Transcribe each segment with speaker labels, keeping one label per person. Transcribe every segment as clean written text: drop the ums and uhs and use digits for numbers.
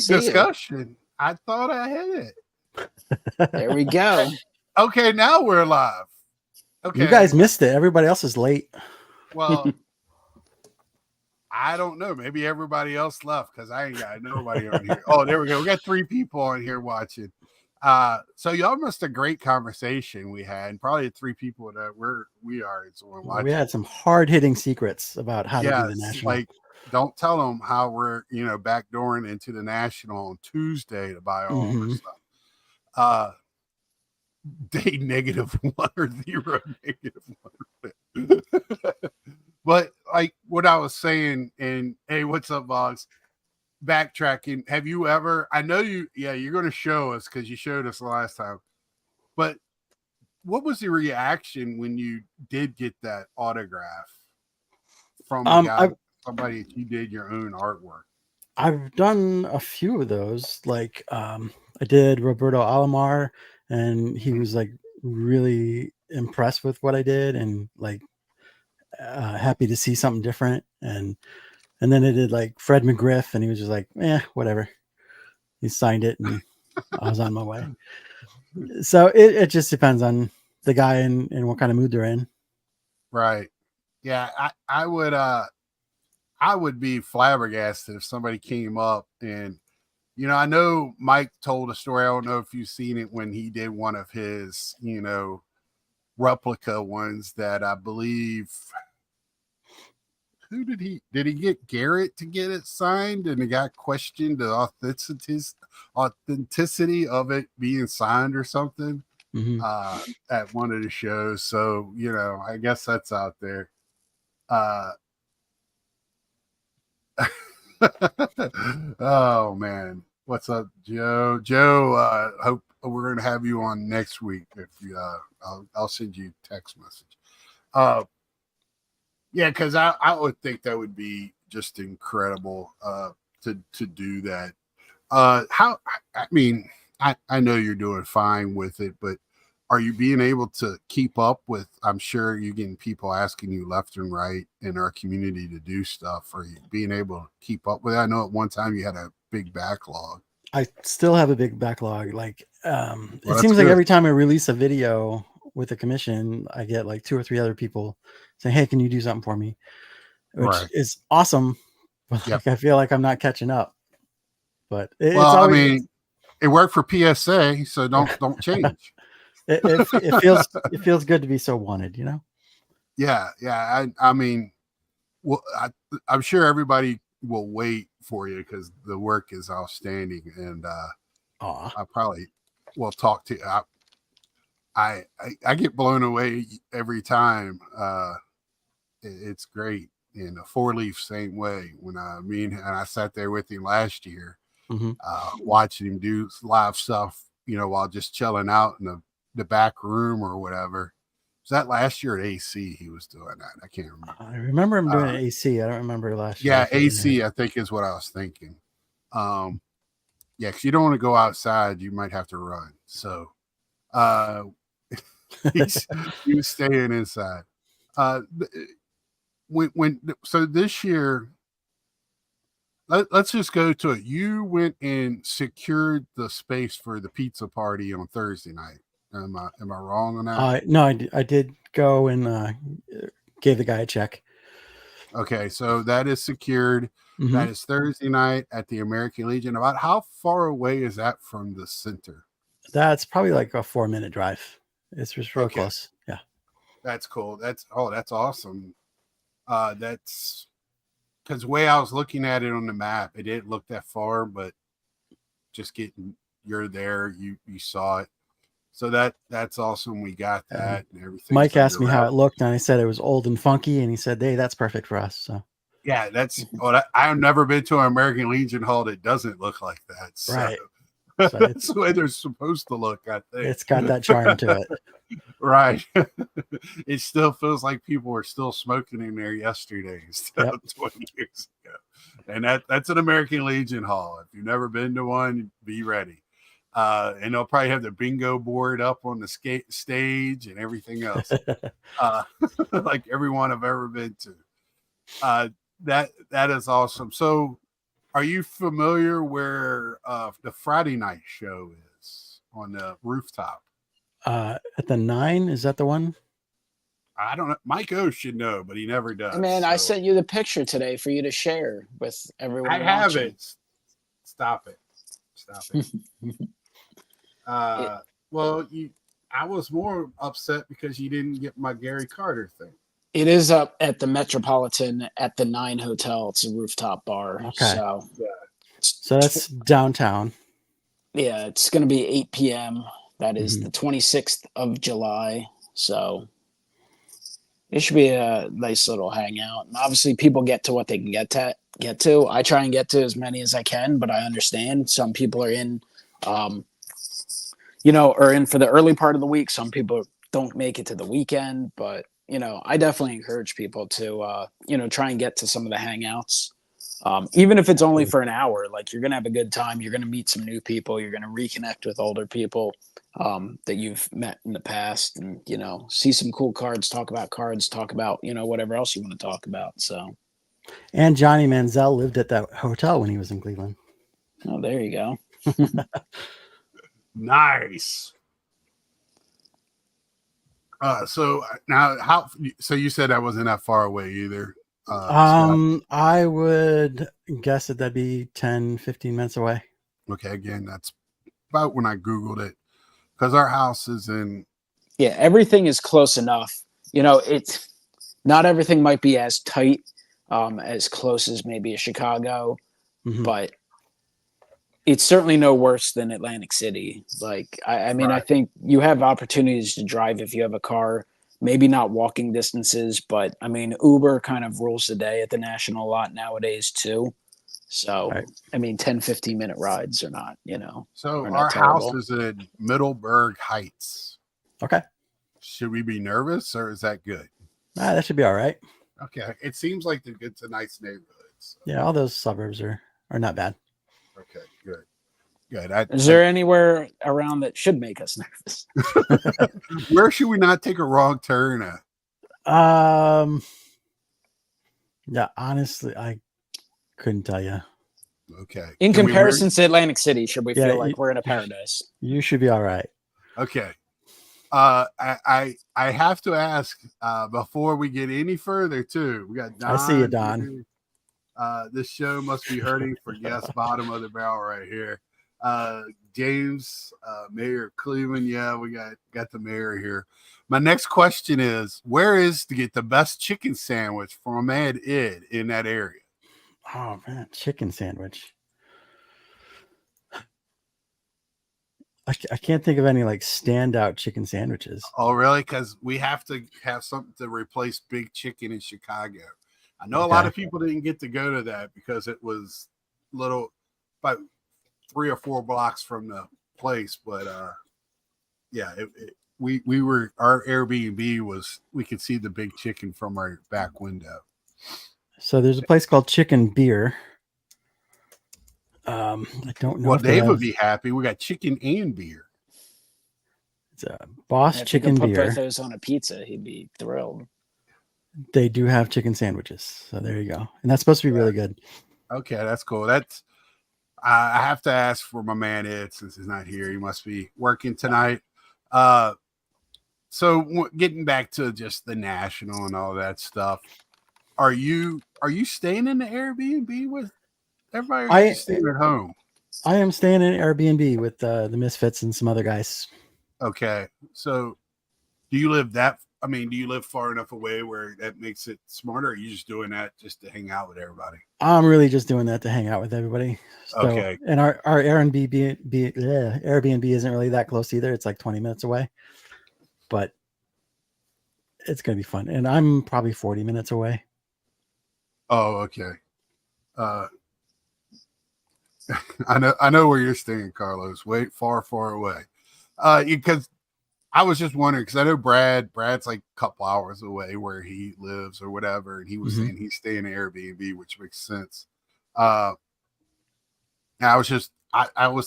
Speaker 1: great
Speaker 2: discussion. I thought I had it.
Speaker 1: There we go.
Speaker 2: Okay, now we're live. Okay.
Speaker 3: You guys missed it. Everybody else is late.
Speaker 2: Well, I don't know. Maybe everybody else left because I ain't got nobody on here. Oh, there we go. We got 3 people on here watching. So y'all missed a great conversation we had, and probably 3 people that we are watching.
Speaker 3: We had some hard-hitting secrets about how to do the national.
Speaker 2: Like, don't tell them how we're backdooring into the national on Tuesday to buy all of our stuff. Day -1 or 0 -1. But like what I was saying, and hey, what's up, Boggs? Backtracking. Have you ever? I know you. Yeah, you're going to show us because you showed us the last time. But what was the reaction when you did get that autograph from somebody that you did your own artwork?
Speaker 3: I've done a few of those. Like I did Roberto Alomar, and he was like really impressed with what I did, and like happy to see something different. And then I did like Fred McGriff, and he was just like, whatever. He signed it, and I was on my way. So it just depends on the guy and what kind of mood they're in.
Speaker 2: Right. Yeah, I would be flabbergasted if somebody came up and, I know Mike told a story. I don't know if you've seen it when he did one of his, replica ones that I believe. Who did he get Garrett to get it signed, and the guy questioned the authenticity of it being signed or something at one of the shows. So, I guess that's out there. Oh man, what's up, Joe? Joe, hope we're going to have you on next week. If you, I'll send you a text message. Yeah, because I would think that would be just incredible to do that. I know you're doing fine with it, but are you being able to keep up with? I'm sure you're getting people asking you left and right in our community to do stuff. Are you being able to keep up with it? I know at one time you had a big backlog.
Speaker 3: I still have a big backlog. Like it seems like every time I release a video with a commission, I get like 2 or 3 other people saying, "Hey, can you do something for me?" Which is awesome. But like, I feel like I'm not catching up. But it
Speaker 2: worked for PSA, so don't change.
Speaker 3: it feels good to be so wanted,
Speaker 2: Yeah. I'm sure everybody will wait for you because the work is outstanding, and I probably will talk to you. I get blown away every time. It's great. And a 4-leaf same way. When I sat there with him last year, watching him do live stuff, while just chilling out in the back room or whatever. Was that last year at AC he was doing that? I can't remember.
Speaker 3: I remember him doing AC. I don't remember last year.
Speaker 2: Yeah, AC, I think is what I was thinking. Yeah, because you don't want to go outside. You might have to run. So he was staying inside. So this year, let's just go to it. You went and secured the space for the pizza party on Thursday night. Am I wrong on that?
Speaker 3: No, I did go and gave the guy a check.
Speaker 2: Okay, so that is secured. That is Thursday night at the American Legion. About how far away is that from the center?
Speaker 3: That's probably like a 4-minute drive. It's just real close. Yeah.
Speaker 2: That's cool. That's awesome. That's because the way I was looking at it on the map, it didn't look that far, but just you're there, you saw it. So that's awesome. We got that and everything.
Speaker 3: Mike asked me how it looked, and I said it was old and funky, and he said, "Hey, that's perfect for us." So
Speaker 2: yeah, I've never been to an American Legion hall that doesn't look like that. So.
Speaker 3: Right.
Speaker 2: So that's the way they're supposed to look, I think.
Speaker 3: It's got that charm to it.
Speaker 2: Right. It still feels like people were still smoking in there yesterday instead of 20 years ago. And that's an American Legion hall. If you've never been to one, be ready. And they'll probably have the bingo board up on the stage and everything else. Like everyone I've ever been to. That is awesome. So are you familiar where the Friday night show is on the rooftop?
Speaker 3: At the 9, is that the one?
Speaker 2: I don't know. Mike O should know, but he never does.
Speaker 1: Hey, man, I
Speaker 2: so-
Speaker 1: sent you the picture today for you to share with everyone.
Speaker 2: I have
Speaker 1: watching.
Speaker 2: it. Stop it. Well, I was more upset because you didn't get my Gary Carter thing.
Speaker 1: It is up at the Metropolitan at the 9 Hotel. It's a rooftop bar.
Speaker 3: Okay.
Speaker 1: So
Speaker 3: that's downtown.
Speaker 1: yeah, it's going to be 8 p.m. That is
Speaker 3: Mhm.
Speaker 1: the 26th of July. So it should be a nice little hangout. And obviously, people get to what they can get to. I try and get to as many as I can, but I understand some people are in, are in for the early part of the week. Some people don't make it to the weekend, but I definitely encourage people to, try and get to some of the hangouts. Even if it's only for an hour, like you're going to have a good time. You're going to meet some new people. You're going to reconnect with older people that you've met in the past and, see some cool cards, talk about, whatever else you want to talk about. So.
Speaker 3: And Johnny Manziel lived at that hotel when he was in Cleveland.
Speaker 1: Oh, there you go.
Speaker 2: Nice. So now so you said that wasn't that far away either.
Speaker 3: I would guess that that'd be 10, 15 minutes away.
Speaker 2: Okay. Again, that's about when I Googled it because our house is in.
Speaker 1: Yeah. Everything is close enough. It's not everything might be as tight, as close as maybe a Chicago,
Speaker 3: Mhm.
Speaker 1: but it's certainly no worse than Atlantic City. Like, I mean,
Speaker 2: Right.
Speaker 1: I think you have opportunities to drive if you have a car, maybe not walking distances, but I mean, Uber kind of rules the day at the National lot nowadays too. So,
Speaker 3: Right.
Speaker 1: I mean, 10, 15-minute rides are not,
Speaker 2: So
Speaker 1: are not
Speaker 2: our house
Speaker 1: terrible.
Speaker 2: is in Middleburg Heights.
Speaker 3: Okay.
Speaker 2: Should we be nervous or is that good?
Speaker 3: That should be all right.
Speaker 2: Okay. It seems like it's a nice neighborhood. So.
Speaker 3: Yeah, all those suburbs are not bad.
Speaker 2: Okay. Good. Good.
Speaker 1: Is there anywhere around that should make us nervous?
Speaker 2: Where should we not take a wrong turn at?
Speaker 3: Yeah, honestly, I couldn't tell you.
Speaker 2: Okay.
Speaker 1: In
Speaker 2: Can we
Speaker 1: comparison to Atlantic City, should we
Speaker 3: Yeah,
Speaker 1: feel like we're in a paradise?
Speaker 3: You should be all right.
Speaker 2: Okay. I have to ask before we get any further too. We got Don.
Speaker 3: I see you, Don.
Speaker 2: This show must be hurting for guest bottom of the barrel right here. James, Mayor of Cleveland. Yeah, we got the mayor here. My next question is, where is to get the best chicken sandwich from Mad Ed in that area?
Speaker 3: Oh man, chicken sandwich. I can't think of any like standout chicken sandwiches.
Speaker 2: Oh, really? Because we have to have something to replace Big Chicken in Chicago. I know a
Speaker 3: Okay.
Speaker 2: lot of people didn't get to go to that because it was about 3 or 4 blocks from the place. But yeah, our Airbnb was, we could see the Big Chicken from our back window.
Speaker 3: So there's a place called Chicken Beer. I don't know.
Speaker 2: Well,
Speaker 3: if they
Speaker 2: Dave would
Speaker 3: have-
Speaker 2: be happy. We got chicken and beer.
Speaker 3: It's a Boss
Speaker 1: If you
Speaker 3: Chicken
Speaker 1: could put
Speaker 3: Beer.
Speaker 1: both those on a pizza, he'd be thrilled.
Speaker 3: They do have chicken sandwiches. So there you go. And that's supposed to be really good.
Speaker 2: Okay, that's cool. That's I have to ask for my man Ed since he's not here. He must be working tonight. So getting back to just the national and all that stuff, are you staying in the Airbnb with everybody? Or are you staying at home?
Speaker 3: I am staying in Airbnb with the Misfits and some other guys.
Speaker 2: Okay, so do you live far enough away where that makes it smarter? Or are you just doing that just to hang out with everybody?
Speaker 3: I'm really just doing that to hang out with everybody. So,
Speaker 2: Okay.
Speaker 3: And our Airbnb isn't really that close either. It's like 20 minutes away, but it's going to be fun. And I'm probably 40 minutes away.
Speaker 2: Oh, okay. I know where you're staying, Carlos. Wait, far away. Because I was just wondering, because I know Brad's like a couple hours away where he lives or whatever, and he was saying he's staying in Airbnb, which makes sense. I was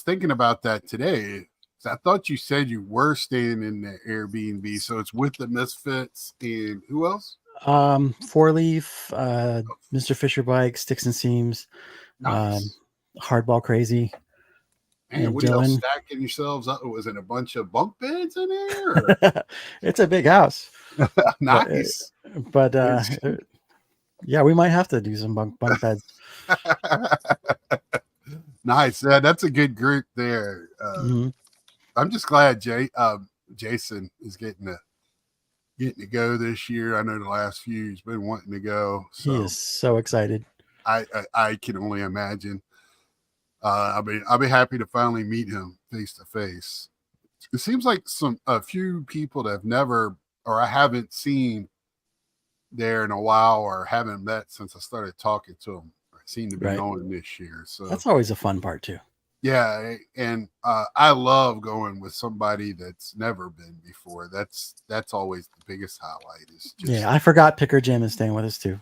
Speaker 2: thinking about that today. I thought you said you were staying in the Airbnb, so it's with the Misfits and who else?
Speaker 3: Four Leaf, Mr. Fisher Bike, Sticks and Seams,
Speaker 2: Nice.
Speaker 3: Hardball Crazy.
Speaker 2: Man,
Speaker 3: and
Speaker 2: what are y'all
Speaker 3: Dylan.
Speaker 2: stacking yourselves up? Was it a bunch of bunk beds in there?
Speaker 3: It's a big house.
Speaker 2: Or? Nice.
Speaker 3: But yeah, we might have to do some bunk beds.
Speaker 2: Nice. Yeah, that's a good group there.
Speaker 3: Mhm.
Speaker 2: I'm just glad Jason is getting to go this year. I know the last few he's been wanting to go. So
Speaker 3: He is so excited.
Speaker 2: I can only imagine. I'll be happy to finally meet him face to face. It seems like a few people that have never or I haven't seen there in a while or haven't met since I started talking to them seem to be
Speaker 3: Right.
Speaker 2: going this year. So
Speaker 3: That's always a fun part too.
Speaker 2: yeah, and I love going with somebody that's never been before. That's always the biggest highlight. Is just
Speaker 3: Yeah, I forgot Picker Jim is staying with us too.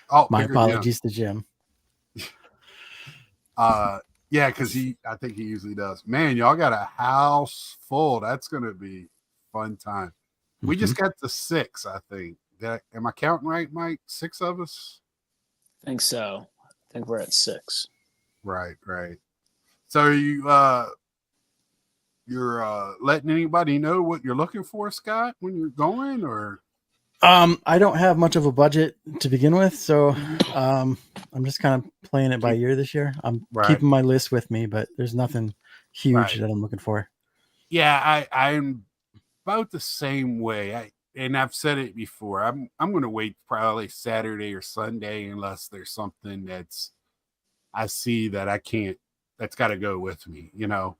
Speaker 2: oh,
Speaker 3: My
Speaker 2: Picker Jim.
Speaker 3: apologies to Jim.
Speaker 2: Yeah, because I think he usually does. Man, y'all got a house full. That's gonna be fun time. We just got the 6, I think. Am I counting right, Mike? 6 of us?
Speaker 1: I think so. I think we're at 6.
Speaker 2: Right. So you're letting anybody know what you're looking for, Scott, when you're going, or
Speaker 3: I don't have much of a budget to begin with, so I'm just kind of playing it by ear this year. I'm keeping my list with me, but there's nothing huge that I'm looking for.
Speaker 2: Yeah, I'm about the same way. And I've said it before. I'm going to wait probably Saturday or Sunday unless there's something I see that I can't. That's got to go with me. You know,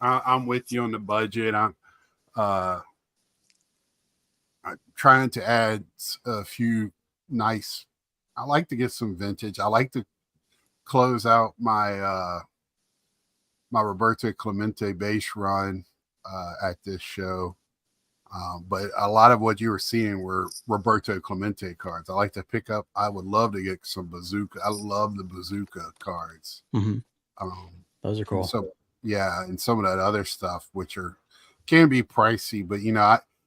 Speaker 2: I'm with you on the budget. I'm trying to add a few nice. I like to get some vintage. I like to close out my my Roberto Clemente base run at this show. But a lot of what you were seeing were Roberto Clemente cards. I like to pick up. I would love to get some Bazooka. I love the Bazooka cards.
Speaker 3: Those are cool.
Speaker 2: So yeah, and some of that other stuff, which can be pricey, but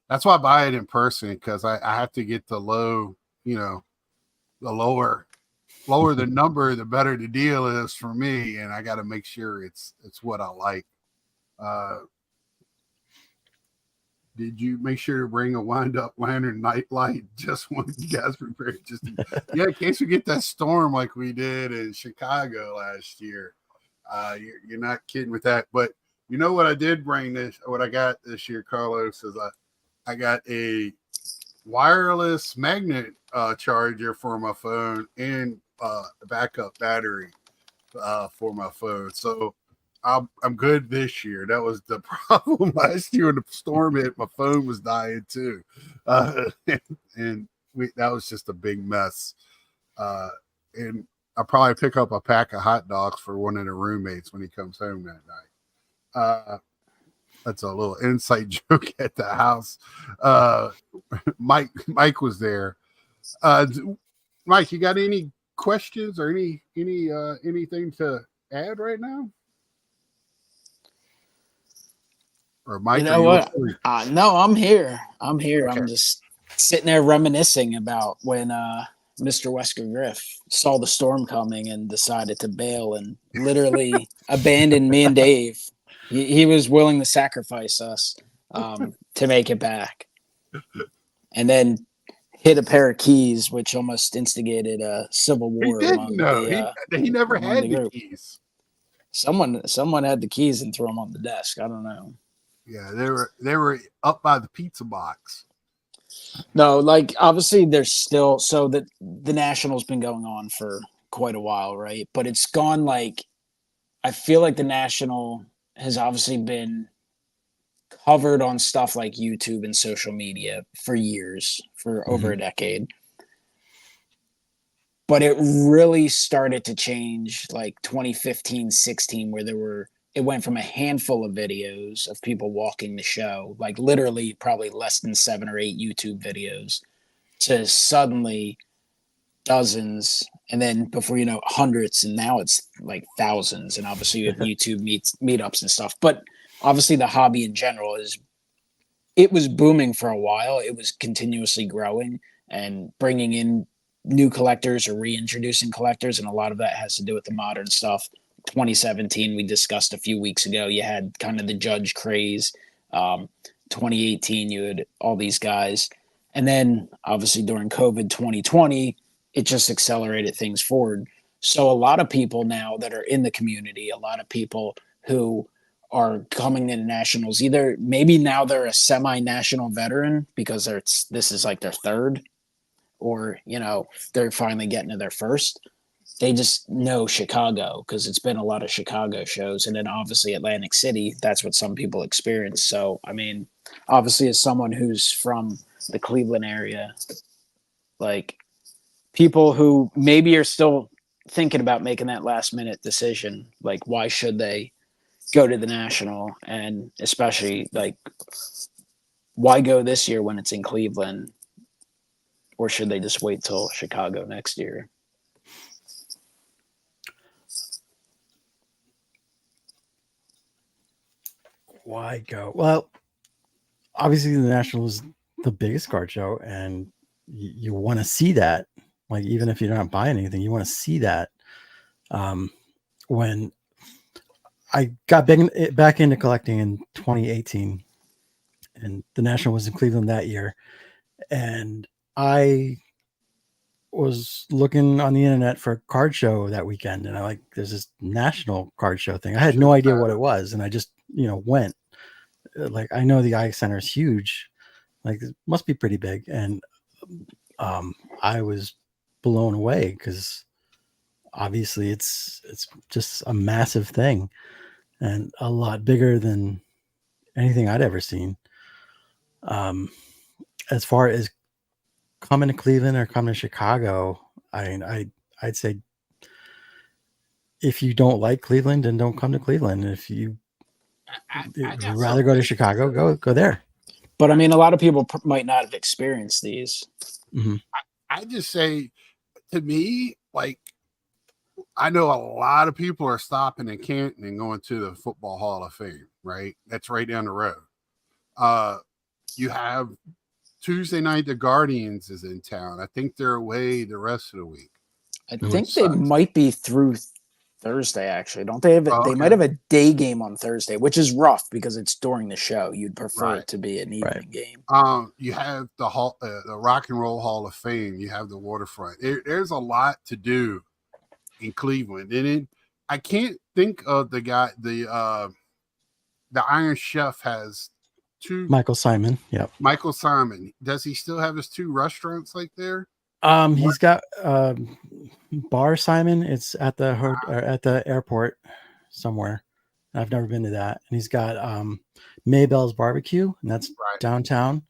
Speaker 2: that's why I buy it in person because I have to get the low, the lower the number, the better the deal is for me, and I got to make sure it's what I like. Did you make sure to bring a wind-up lantern nightlight? Just one you guys prepared, in case we get that storm like we did in Chicago last year. You're not kidding with that. But you know what I did bring what I got this year, Carlos, is I got a wireless magnet charger for my phone and a backup battery for my phone. So I'm good this year. That was the problem last year when the storm hit. My phone was dying too, and that was just a big mess. And I'll probably pick up a pack of hot dogs for one of the roommates when he comes home that night. That's a little inside joke at the house. Mike was there. Mike, you got any questions or anything to add right now? Or Mike,
Speaker 1: you know what? No, I'm here. Okay. I'm just sitting there reminiscing about when Mr. Wesker Griff saw the storm coming and decided to bail and literally abandon me and Dave. He was willing to sacrifice us to make it back, and then hit a pair of keys, which almost instigated a civil war.
Speaker 2: He never had the keys.
Speaker 1: Someone had the keys and threw them on the desk. I don't know.
Speaker 2: Yeah, they were up by the pizza box.
Speaker 1: No, like obviously there's still the National's been going on for quite a while, right? But it's gone I feel like the National has obviously been covered on stuff like YouTube and social media for years, for over a decade. But it really started to change like 2015, 16, where it went from a handful of videos of people walking the show, like literally probably less than 7 or 8 YouTube videos, to suddenly dozens, and then before you know, hundreds, and now it's like thousands. And obviously you have YouTube meetups and stuff. But obviously the hobby in general it was booming for a while. It was continuously growing and bringing in new collectors or reintroducing collectors, and a lot of that has to do with the modern stuff. 2017 we discussed a few weeks ago. You had kind of the Judge craze. 2018 you had all these guys, and then obviously during COVID 2020 it just accelerated things forward. So a lot of people now that are in the community, a lot of people who are coming into nationals, either maybe now they're a semi-national veteran because this is like their third, or they're finally getting to their first. They just know Chicago because it's been a lot of Chicago shows, and then obviously Atlantic City, that's what some people experience. So I mean, obviously as someone who's from the Cleveland area, like, people who maybe are still thinking about making that last minute decision, like, why should they go to the national? And especially, like, why go this year when it's in Cleveland, or should they just wait till Chicago next year?
Speaker 3: Why go? Well, obviously the national is the biggest card show, and you want to see that. Like, even if you're not buying anything, you want to see that. When I got back into collecting in 2018, and the national was in Cleveland that year, and I was looking on the internet for a card show that weekend, and there's this national card show thing. I had no idea what it was, and I just went. Like, I know the Eye Center is huge, like it must be pretty big, and I was blown away because obviously it's just a massive thing and a lot bigger than anything I'd ever seen. As far as coming to Cleveland or coming to Chicago, I'd say if you don't like Cleveland, then don't come to Cleveland. If you'd rather go to Chicago, go there.
Speaker 1: But I mean, a lot of people might not have experienced these.
Speaker 3: Mm-hmm.
Speaker 2: I just say, to me, like, I know a lot of people are stopping in Canton and going to the Football Hall of Fame, right? That's right down the road. You have Tuesday night, the Guardians is in town. I think they're away the rest of the week.
Speaker 1: I think they might be through Thursday, actually. Don't they have it? They might have a day game on Thursday, which is rough because it's during the show. You'd prefer it to be an evening game.
Speaker 2: You have the Rock and Roll Hall of Fame. You have the waterfront. There's a lot to do in Cleveland. And I can't think of the guy, the Iron Chef has two.
Speaker 3: Michael Simon. Yep.
Speaker 2: Michael Simon. Does he still have his two restaurants like there?
Speaker 3: He's got Bar Simon. It's at the airport somewhere. I've never been to that. And he's got Maybell's Barbecue, and that's downtown,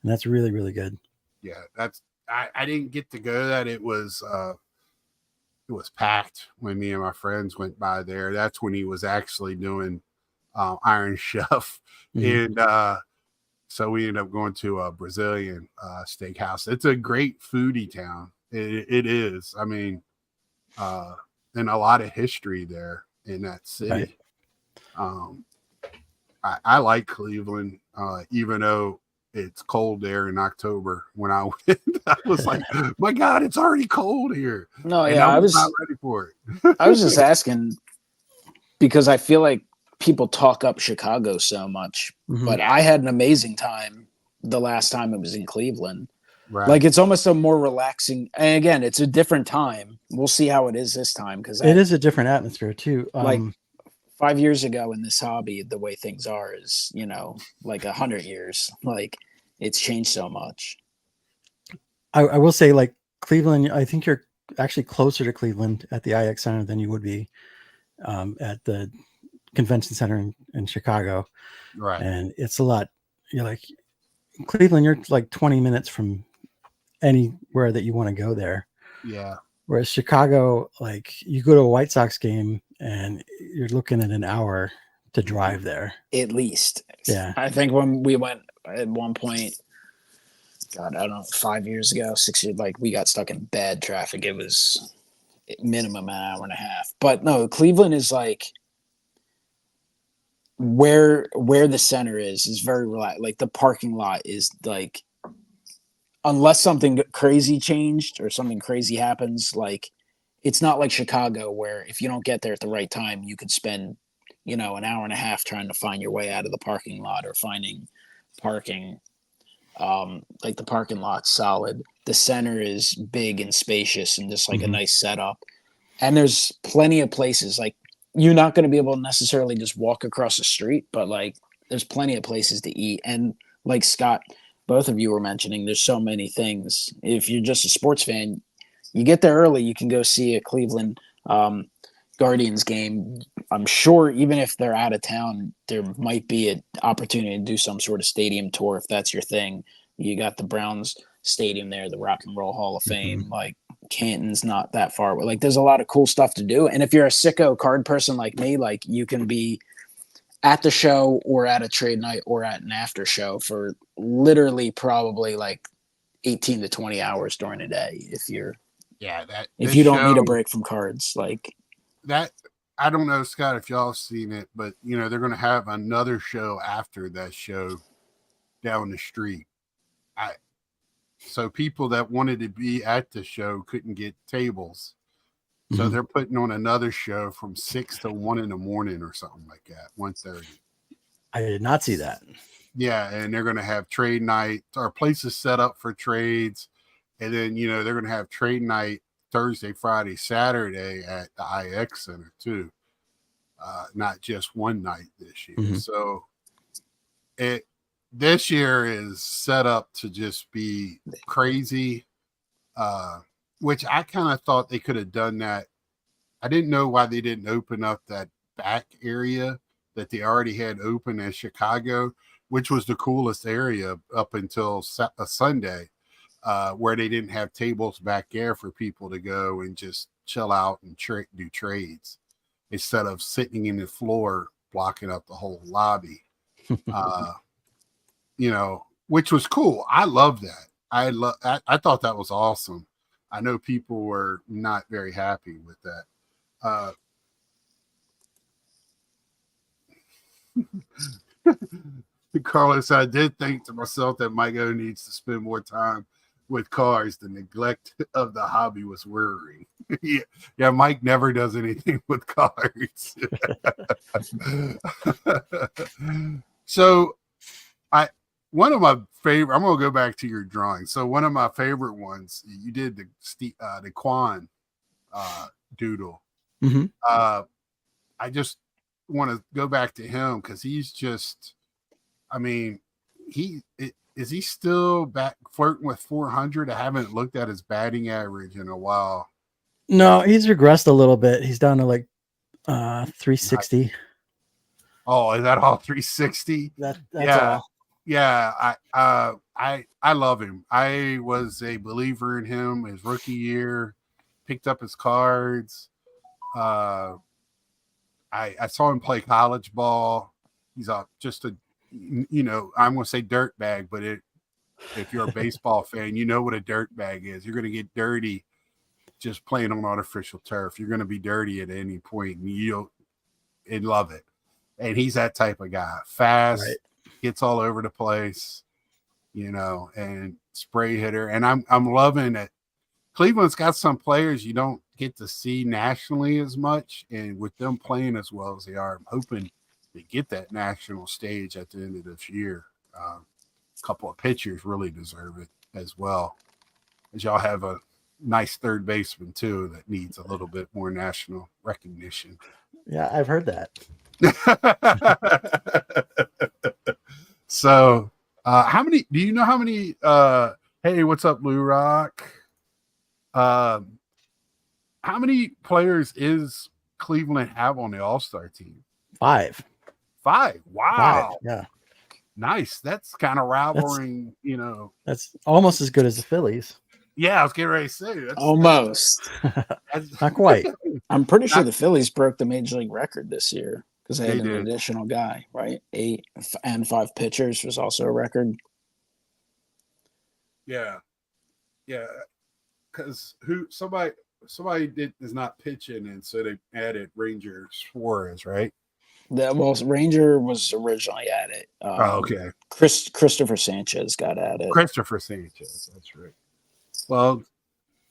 Speaker 3: and that's really, really good.
Speaker 2: Yeah, I didn't get to go to that. It was packed when me and my friends went by there. That's when he was actually doing Iron Chef, and so we ended up going to a Brazilian steakhouse. It's a great foodie town. It is. I mean, and a lot of history there in that city. I like Cleveland, even though it's cold there in October. When I went, I was like, my God, it's already cold here.
Speaker 1: No,
Speaker 2: and
Speaker 1: yeah,
Speaker 2: I was not ready for it.
Speaker 1: I was just asking because I feel like people talk up Chicago so much, but I had an amazing time the last time it was in Cleveland.
Speaker 2: Right.
Speaker 1: Like, it's almost a more relaxing, and again, it's a different time. We'll see how it is this time, because
Speaker 3: it is a different atmosphere too.
Speaker 1: Like 5 years ago in this hobby, the way things are is, like 100 years. Like, it's changed so much.
Speaker 3: I will say, like, Cleveland, I think you're actually closer to Cleveland at the IX Center than you would be at the Convention Center in Chicago.
Speaker 2: Right.
Speaker 3: And it's a lot, like Cleveland, you're like 20 minutes from anywhere that you want to go there.
Speaker 2: Yeah.
Speaker 3: Whereas Chicago, like, you go to a White Sox game and you're looking at an hour to drive there.
Speaker 1: At least.
Speaker 3: Yeah.
Speaker 1: I think when we went at one point, God, I don't know, 5 years ago, 6 years, like, we got stuck in bad traffic. It was minimum an hour and a half. But no, Cleveland is like, where the center is very relaxed. Like, the parking lot is like, unless something crazy changed or something crazy happens, like, it's not like Chicago where if you don't get there at the right time, you could spend, an hour and a half trying to find your way out of the parking lot or finding parking. Like the parking lot's solid. The center is big and spacious and just like a nice setup. And there's plenty of places like you're not going to be able to necessarily just walk across the street, but like there's plenty of places to eat. And like Scott, both of you were mentioning, there's so many things. If you're just a sports fan, you get there early, you can go see a Cleveland Guardians game. I'm sure even if they're out of town, there might be an opportunity to do some sort of stadium tour if that's your thing. You got the Browns stadium there, the Rock and Roll Hall of Fame. Like Canton's not that far away. Like there's a lot of cool stuff to do. And if you're a sicko card person like me, like you can be at the show or at a trade night or at an after show for literally probably like 18 to 20 hours during a day if you don't need a break from cards. Like
Speaker 2: that, I don't know, Scott, if y'all have seen it, but they're going to have another show after that show down the street. So people that wanted to be at the show couldn't get tables. So they're putting on another show from 6 to 1 in the morning or something like that, 1:30.
Speaker 3: I did not see that.
Speaker 2: Yeah, and they're going to have trade night or places set up for trades. And then, they're going to have trade night Thursday, Friday, Saturday at the IX Center too. Not just one night this year. So this year is set up to just be crazy, which I kind of thought they could have done that. I didn't know why they didn't open up that back area that they already had open in Chicago, which was the coolest area up until a Sunday, where they didn't have tables back there for people to go and just chill out and do trades instead of sitting in the floor blocking up the whole lobby. Which was cool. I love that. I thought that was awesome. I know people were not very happy with that. Carlos, I did think to myself that Mike O needs to spend more time with cars. The neglect of the hobby was worrying. Yeah, Mike never does anything with cars. So one of my favorite, I'm going to go back to your drawing. So one of my favorite ones, you did the Quan doodle. I just want to go back to him because he's just, is he still back flirting with 400? I haven't looked at his batting average in a while.
Speaker 3: No, he's regressed a little bit. He's down to like 360.
Speaker 2: Oh, is that all 360?
Speaker 3: That's
Speaker 2: yeah.
Speaker 3: all.
Speaker 2: Yeah, I love him. I was a believer in him his rookie year. Picked up his cards. I saw him play college ball. He's just a, I'm going to say dirt bag, but if you're a baseball fan, you know what a dirt bag is. You're going to get dirty just playing on artificial turf. You're going to be dirty at any point, and love it. And he's that type of guy. Fast. Right. Gets all over the place, and spray hitter. And I'm loving it. Cleveland's got some players you don't get to see nationally as much, and with them playing as well as they are, I'm hoping they get that national stage at the end of this year. A couple of pitchers really deserve it as well, as y'all have a nice third baseman too that needs a little bit more national recognition.
Speaker 3: Yeah, I've heard that.
Speaker 2: So do you know how many hey, what's up, Blue Rock? How many players is Cleveland have on the All-Star team?
Speaker 3: 5.
Speaker 2: Wow.
Speaker 3: 5, yeah.
Speaker 2: Nice. That's kind of rivaling,
Speaker 3: That's almost as good as the Phillies.
Speaker 2: Yeah, I was getting ready to say that's
Speaker 1: almost.
Speaker 3: Not quite.
Speaker 1: I'm pretty sure the Phillies broke the major league record this year because they had an additional guy, right? 8 and 5 pitchers was also a record.
Speaker 2: Yeah. Because somebody is not pitching, and so they added Ranger Suarez, right?
Speaker 1: Ranger was originally added.
Speaker 2: Okay.
Speaker 1: Christopher Sanchez got added.
Speaker 2: Christopher Sanchez, that's right. Well,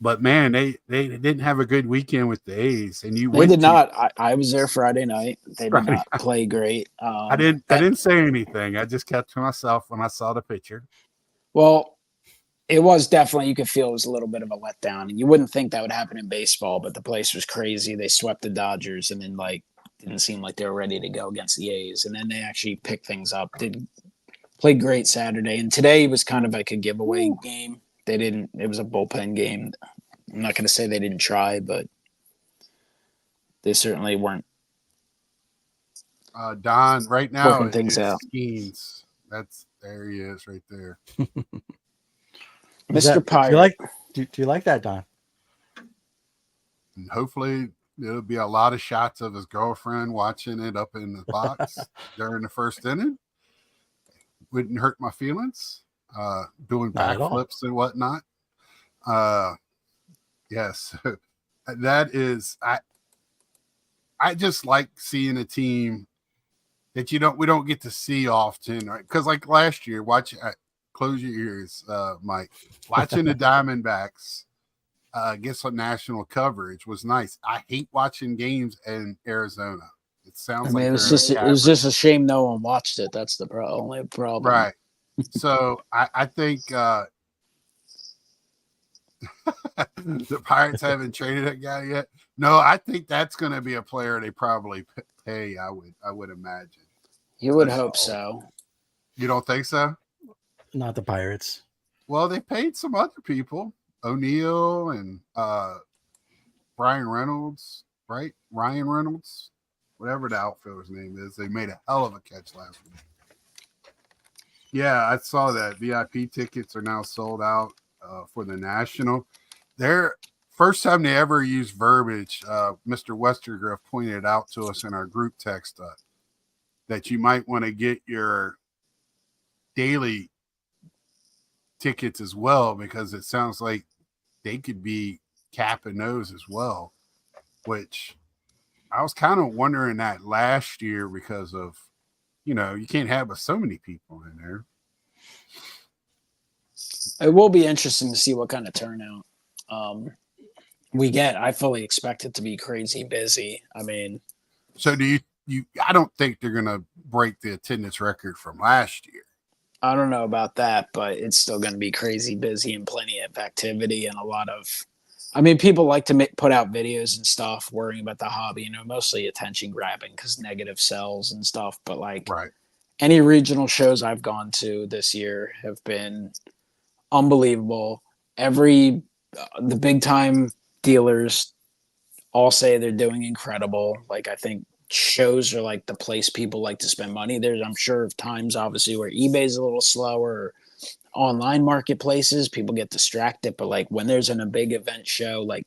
Speaker 2: But man, they didn't have a good weekend with the A's, and you
Speaker 1: They
Speaker 2: went
Speaker 1: did
Speaker 2: to
Speaker 1: not. I was there Friday night. They did
Speaker 2: Friday.
Speaker 1: not play great.
Speaker 2: I didn't say anything. I just kept to myself when I saw the picture.
Speaker 1: Well, it was definitely, you could feel it was a little bit of a letdown. And you wouldn't think that would happen in baseball, but the place was crazy. They swept the Dodgers and then like didn't seem like they were ready to go against the A's. And then they actually picked things up. Did played great Saturday. And today was kind of like a giveaway game. They didn't, it was a bullpen game. I'm not going to say they didn't try, but they certainly weren't
Speaker 2: Don, right now,
Speaker 1: working things out.
Speaker 2: Skeens. There he is right there.
Speaker 1: Mr. Pirate.
Speaker 3: Do you like that, Don?
Speaker 2: And hopefully there'll be a lot of shots of his girlfriend watching it up in the box during the first inning. Wouldn't hurt my feelings. Doing backflips and whatnot. Yes. That is, I just like seeing a team that we don't get to see often, right? Because like last year, close your ears, Mike. Watching the Diamondbacks get some national coverage was nice. I hate watching games in Arizona. It sounds like
Speaker 1: it was just a shame no one watched it. That's the only problem.
Speaker 2: Right. So I think the Pirates haven't traded that guy yet. No, I think that's going to be a player they probably pay. I would imagine.
Speaker 1: You would hope so.
Speaker 2: You don't think so?
Speaker 3: Not the Pirates.
Speaker 2: Well, they paid some other people, O'Neill and Brian Reynolds, right? Ryan Reynolds, whatever the outfielder's name is. They made a hell of a catch last week. Yeah, I saw that. VIP tickets are now sold out for the National. Their first time they ever used verbiage, Mr. Westergriff pointed out to us in our group text that you might want to get your daily tickets as well, because it sounds like they could be capping those as well, which I was kind of wondering that last year because of, you can't have so many people in there.
Speaker 1: It will be interesting to see what kind of turnout we get. I fully expect it to be crazy busy. I mean,
Speaker 2: so do you I don't think they're going to break the attendance record from last year.
Speaker 1: I don't know about that, but it's still going to be crazy busy and plenty of activity and a lot of, people like to put out videos and stuff, worrying about the hobby, mostly attention grabbing because negative sells and stuff. But like any regional shows I've gone to this year have been unbelievable. The big time dealers all say they're doing incredible. Like, I think shows are like the place people like to spend money. I'm sure of times obviously where eBay's a little slower, or online marketplaces, people get distracted. But like when there's a big event show, like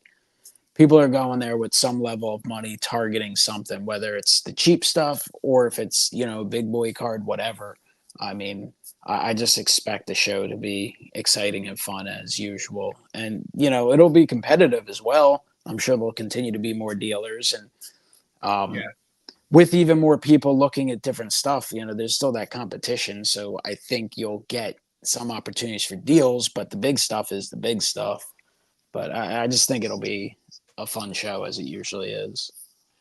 Speaker 1: people are going there with some level of money targeting something, whether it's the cheap stuff or if it's, a big boy card, whatever. I just expect the show to be exciting and fun as usual. And, it'll be competitive as well. I'm sure there'll continue to be more dealers and with even more people looking at different stuff, there's still that competition. So I think you'll get some opportunities for deals, but the big stuff is the big stuff. But I just think it'll be a fun show as it usually is.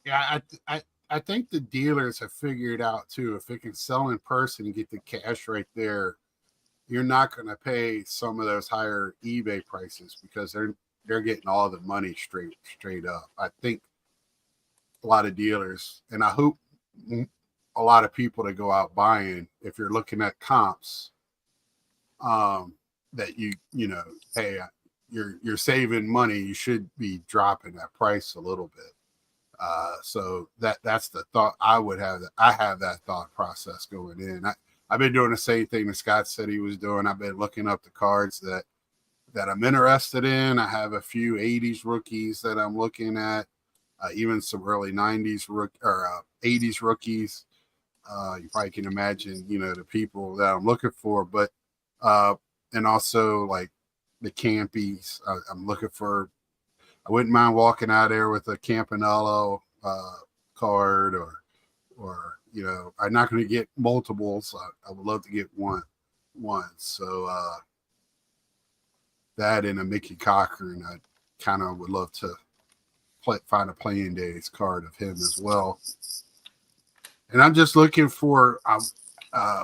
Speaker 2: Yeah, I think the dealers have figured out too, if they can sell in person and get the cash right there, you're not going to pay some of those higher eBay prices because they're getting all the money straight up. I think a lot of dealers, and I hope a lot of people that go out buying, if you're looking at comps, that hey, you're saving money, you should be dropping that price a little bit. So that's the thought I would have. I have that thought process going in. I've been doing the same thing that Scott said he was doing. I've been looking up the cards that I'm interested in. I have a few 80s rookies that I'm looking at, even some early 90s or 80s rookies. You probably can imagine, the people that I'm looking for, but and also like the Campies. I'm looking for. I wouldn't mind walking out there with a Campanello card, or I'm not going to get multiples. I would love to get one. So that and a Mickey Cochran, kind of would love to find a playing days card of him as well. And I'm just looking for.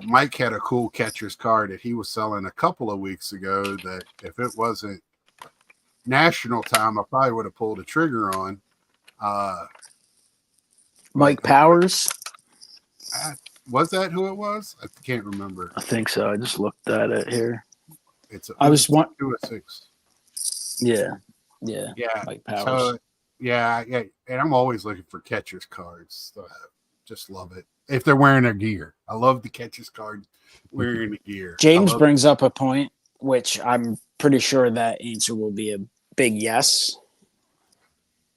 Speaker 2: Mike had a cool catcher's card that he was selling a couple of weeks ago. That if it wasn't national time, I probably would have pulled a trigger on.
Speaker 1: Mike Powers.
Speaker 2: Was that who it was? I can't remember.
Speaker 1: I think so. I just looked at it here.
Speaker 2: I was
Speaker 1: 2/6. Yeah. Mike Powers.
Speaker 2: So, yeah, and I'm always looking for catcher's cards. Just love it if they're wearing their gear. I love the catcher's card wearing the gear.
Speaker 1: James brings up a point, which I'm pretty sure that answer will be a big yes.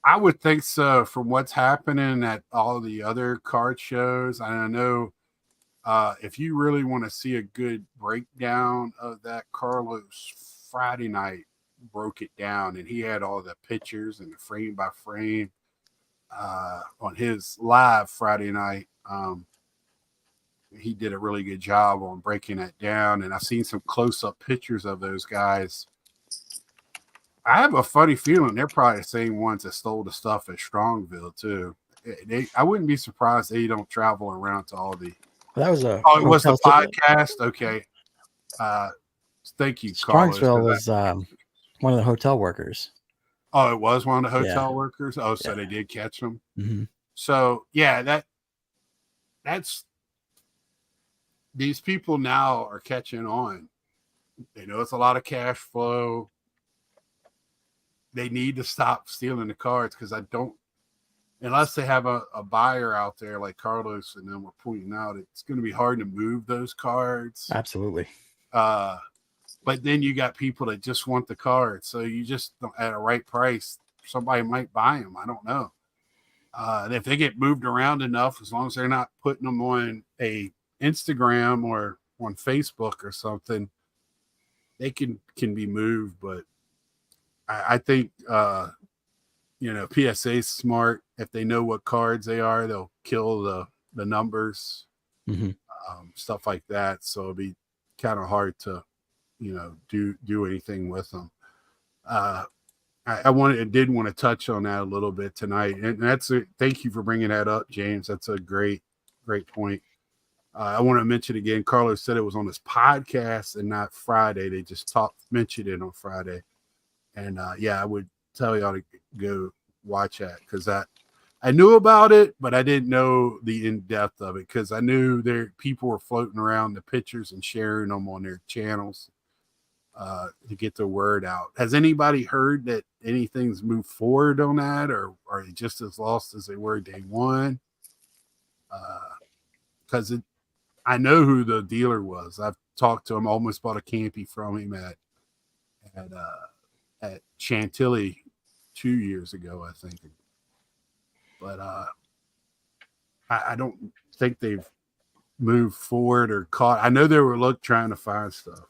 Speaker 2: I would think so from what's happening at all the other card shows. I know if you really want to see a good breakdown of that, Carlos Friday night broke it down, and he had all the pictures and the frame by frame on his live Friday night. He did a really good job on breaking that down, and I've seen some close-up pictures of those guys. I have a funny feeling they're probably the same ones that stole the stuff at Strongville too. I wouldn't be surprised they don't travel around to all the.
Speaker 3: That was a.
Speaker 2: Oh, it was the podcast. Okay. Thank you, Carlos.
Speaker 3: Strongsville was one of the hotel workers.
Speaker 2: Oh, it was one of the hotel workers. Oh, so they did catch them.
Speaker 3: Mm-hmm.
Speaker 2: So yeah, that's these people now are catching on. They know it's a lot of cash flow. They need to stop stealing the cards because unless they have a buyer out there like Carlos and them were pointing out, it's going to be hard to move those cards.
Speaker 3: Absolutely.
Speaker 2: But then you got people that just want the cards. So you just at a right price, somebody might buy them. I don't know. And if they get moved around enough, as long as they're not putting them on a Instagram or on Facebook or something, they can be moved. But I think, PSA's smart. If they know what cards they are, they'll kill the numbers, stuff like that. So it'll be kind of hard to, do anything with them. I did want to touch on that a little bit tonight. And thank you for bringing that up, James. That's a great point. I want to mention again, Carlos said it was on his podcast and not Friday. They just mentioned it on Friday. And I would tell y'all to go watch that because I knew about it, but I didn't know the in-depth of it because I knew people were floating around the pictures and sharing them on their channels to get the word out. Has anybody heard that anything's moved forward on that, or are they just as lost as they were day one? Because I know who the dealer was. I've talked to him, almost bought a Campy from him at Chantilly 2 years ago, I think. But I don't think they've moved forward or caught. I know they were trying to find stuff.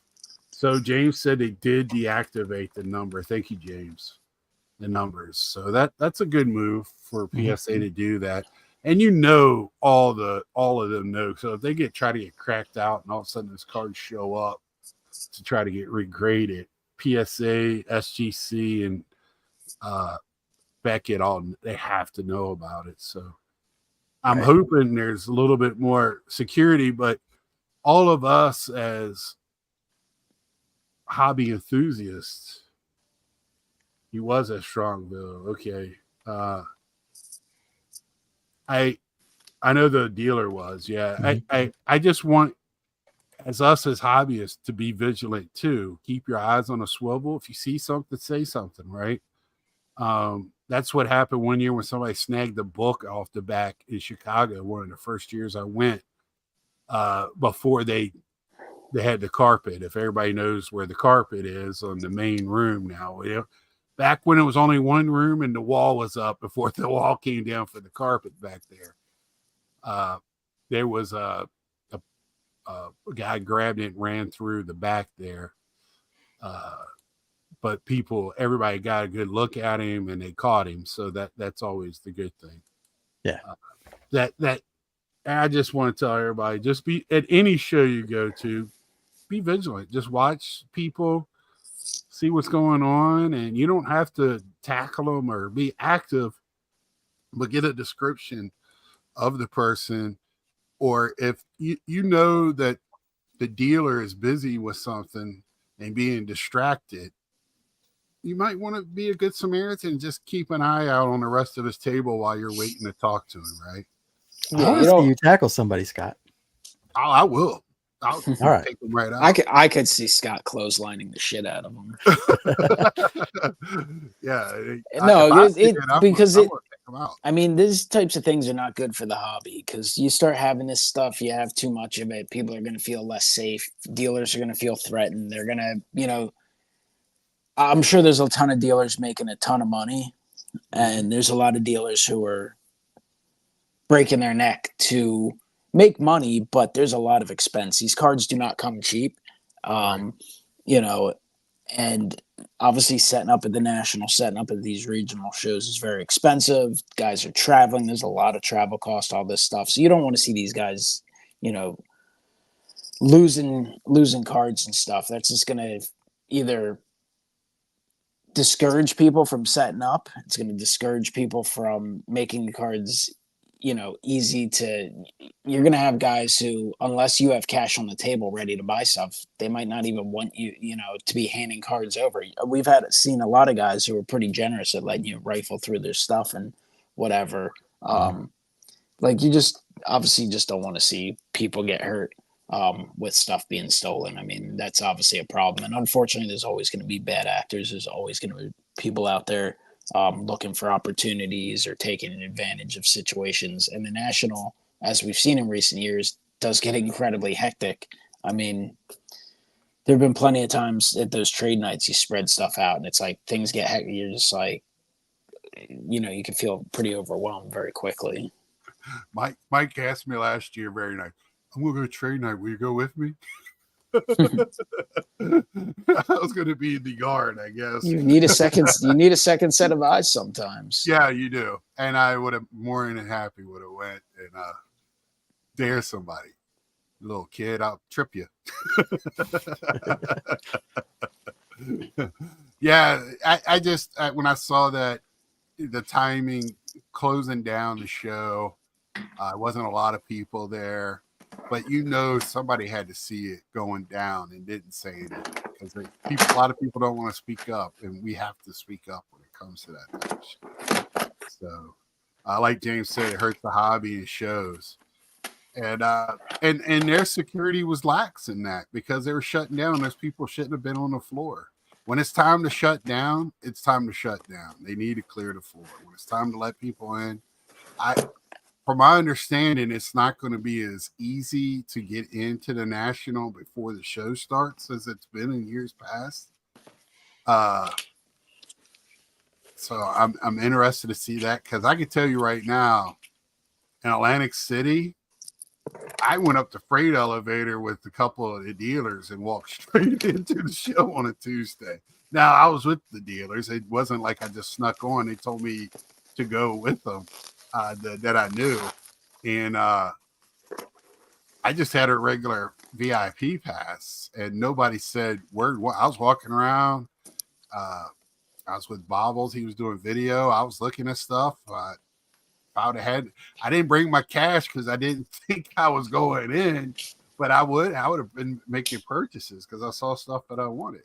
Speaker 2: So James said they did deactivate the number. Thank you, James. The numbers. So that's a good move for PSA to do that. And all of them know. So if they try to get cracked out and all of a sudden those cards show up to try to get regraded, PSA, SGC, and Beckett, they have to know about it. So I'm hoping there's a little bit more security, but all of us as hobby enthusiasts, he was at Strongville. Okay. I know the dealer was. Yeah. I just want as hobbyists to be vigilant too. Keep your eyes on a swivel. If you see something, say something, right? That's what happened one year when somebody snagged the book off the back in Chicago, one of the first years I went, before they had the carpet. If everybody knows where the carpet is on the main room now, back when it was only one room and the wall was up before the wall came down for the carpet back there, there was a guy grabbed it and ran through the back there. But everybody got a good look at him and they caught him. So that's always the good thing.
Speaker 3: Yeah.
Speaker 2: That I just want to tell everybody, just be at any show you go to, be vigilant. Just watch people, see what's going on, and you don't have to tackle them or be active, but get a description of the person. Or if you know that the dealer is busy with something and being distracted, you might want to be a good Samaritan and just keep an eye out on the rest of his table while you're waiting to talk to him, right?
Speaker 3: I
Speaker 1: Yeah,
Speaker 3: want
Speaker 1: you
Speaker 3: to see
Speaker 1: know,
Speaker 3: you tackle somebody, Scott.
Speaker 2: I will. I'll
Speaker 3: All right.
Speaker 2: take him right out.
Speaker 1: I could see Scott clotheslining the shit out of him.
Speaker 2: Yeah.
Speaker 1: No,
Speaker 2: If I
Speaker 1: it,
Speaker 2: see
Speaker 1: it
Speaker 2: I'm
Speaker 1: because
Speaker 2: gonna
Speaker 1: it.
Speaker 2: take him out.
Speaker 1: I mean, these types of things are not good for the hobby because you start having this stuff, you have too much of it, people are going to feel less safe. Dealers are going to feel threatened. They're going to, I'm sure there's a ton of dealers making a ton of money, and there's a lot of dealers who are breaking their neck to make money, but there's a lot of expense. These cards do not come cheap.
Speaker 2: Right.
Speaker 1: You know, and obviously setting up at the national, setting up at these regional shows is very expensive. Guys are traveling. There's a lot of travel cost, all this stuff. So you don't want to see these guys, losing cards and stuff. That's just going to either discourage people from setting up. It's going to discourage people from making the cards, easy to. You're going to have guys who, unless you have cash on the table ready to buy stuff, they might not even want you, to be handing cards over. We've seen a lot of guys who are pretty generous at letting you rifle through their stuff and whatever. Like you just obviously just don't want to see people get hurt with stuff being stolen. I mean, that's obviously a problem. And unfortunately, there's always going to be bad actors. There's always going to be people out there looking for opportunities or taking advantage of situations. And the national, as we've seen in recent years, does get incredibly hectic. I mean, there have been plenty of times at those trade nights you spread stuff out and it's like things get hectic. You're just like, you can feel pretty overwhelmed very quickly.
Speaker 2: Mike asked me last year, very nice. I'm gonna go to trade night. Will you go with me? I was going to be the guard, I guess.
Speaker 1: You need a second set of eyes sometimes.
Speaker 2: Yeah, you do. And I would have more than happy would have went and dare somebody. Little kid, I'll trip you. Yeah, I just when I saw that the timing closing down the show, wasn't a lot of people there. But somebody had to see it going down and didn't say anything because a lot of people don't want to speak up, and we have to speak up when it comes to that type of shit. So, like James said, it hurts the hobby and shows, and their security was lax in that because they were shutting down. Those people shouldn't have been on the floor. When it's time to shut down, it's time to shut down. They need to clear the floor. When it's time to let people in, from my understanding, it's not going to be as easy to get into the national before the show starts as it's been in years past. So I'm interested to see that because I can tell you right now, in Atlantic City, I went up the freight elevator with a couple of the dealers and walked straight into the show on a Tuesday. Now, I was with the dealers. It wasn't like I just snuck on. They told me to go with them. That I knew, and I just had a regular VIP pass, and nobody said word. I was walking around. I was with Bobbles. He was doing video. I was looking at stuff. I didn't bring my cash because I didn't think I was going in, but I would have been making purchases because I saw stuff that I wanted.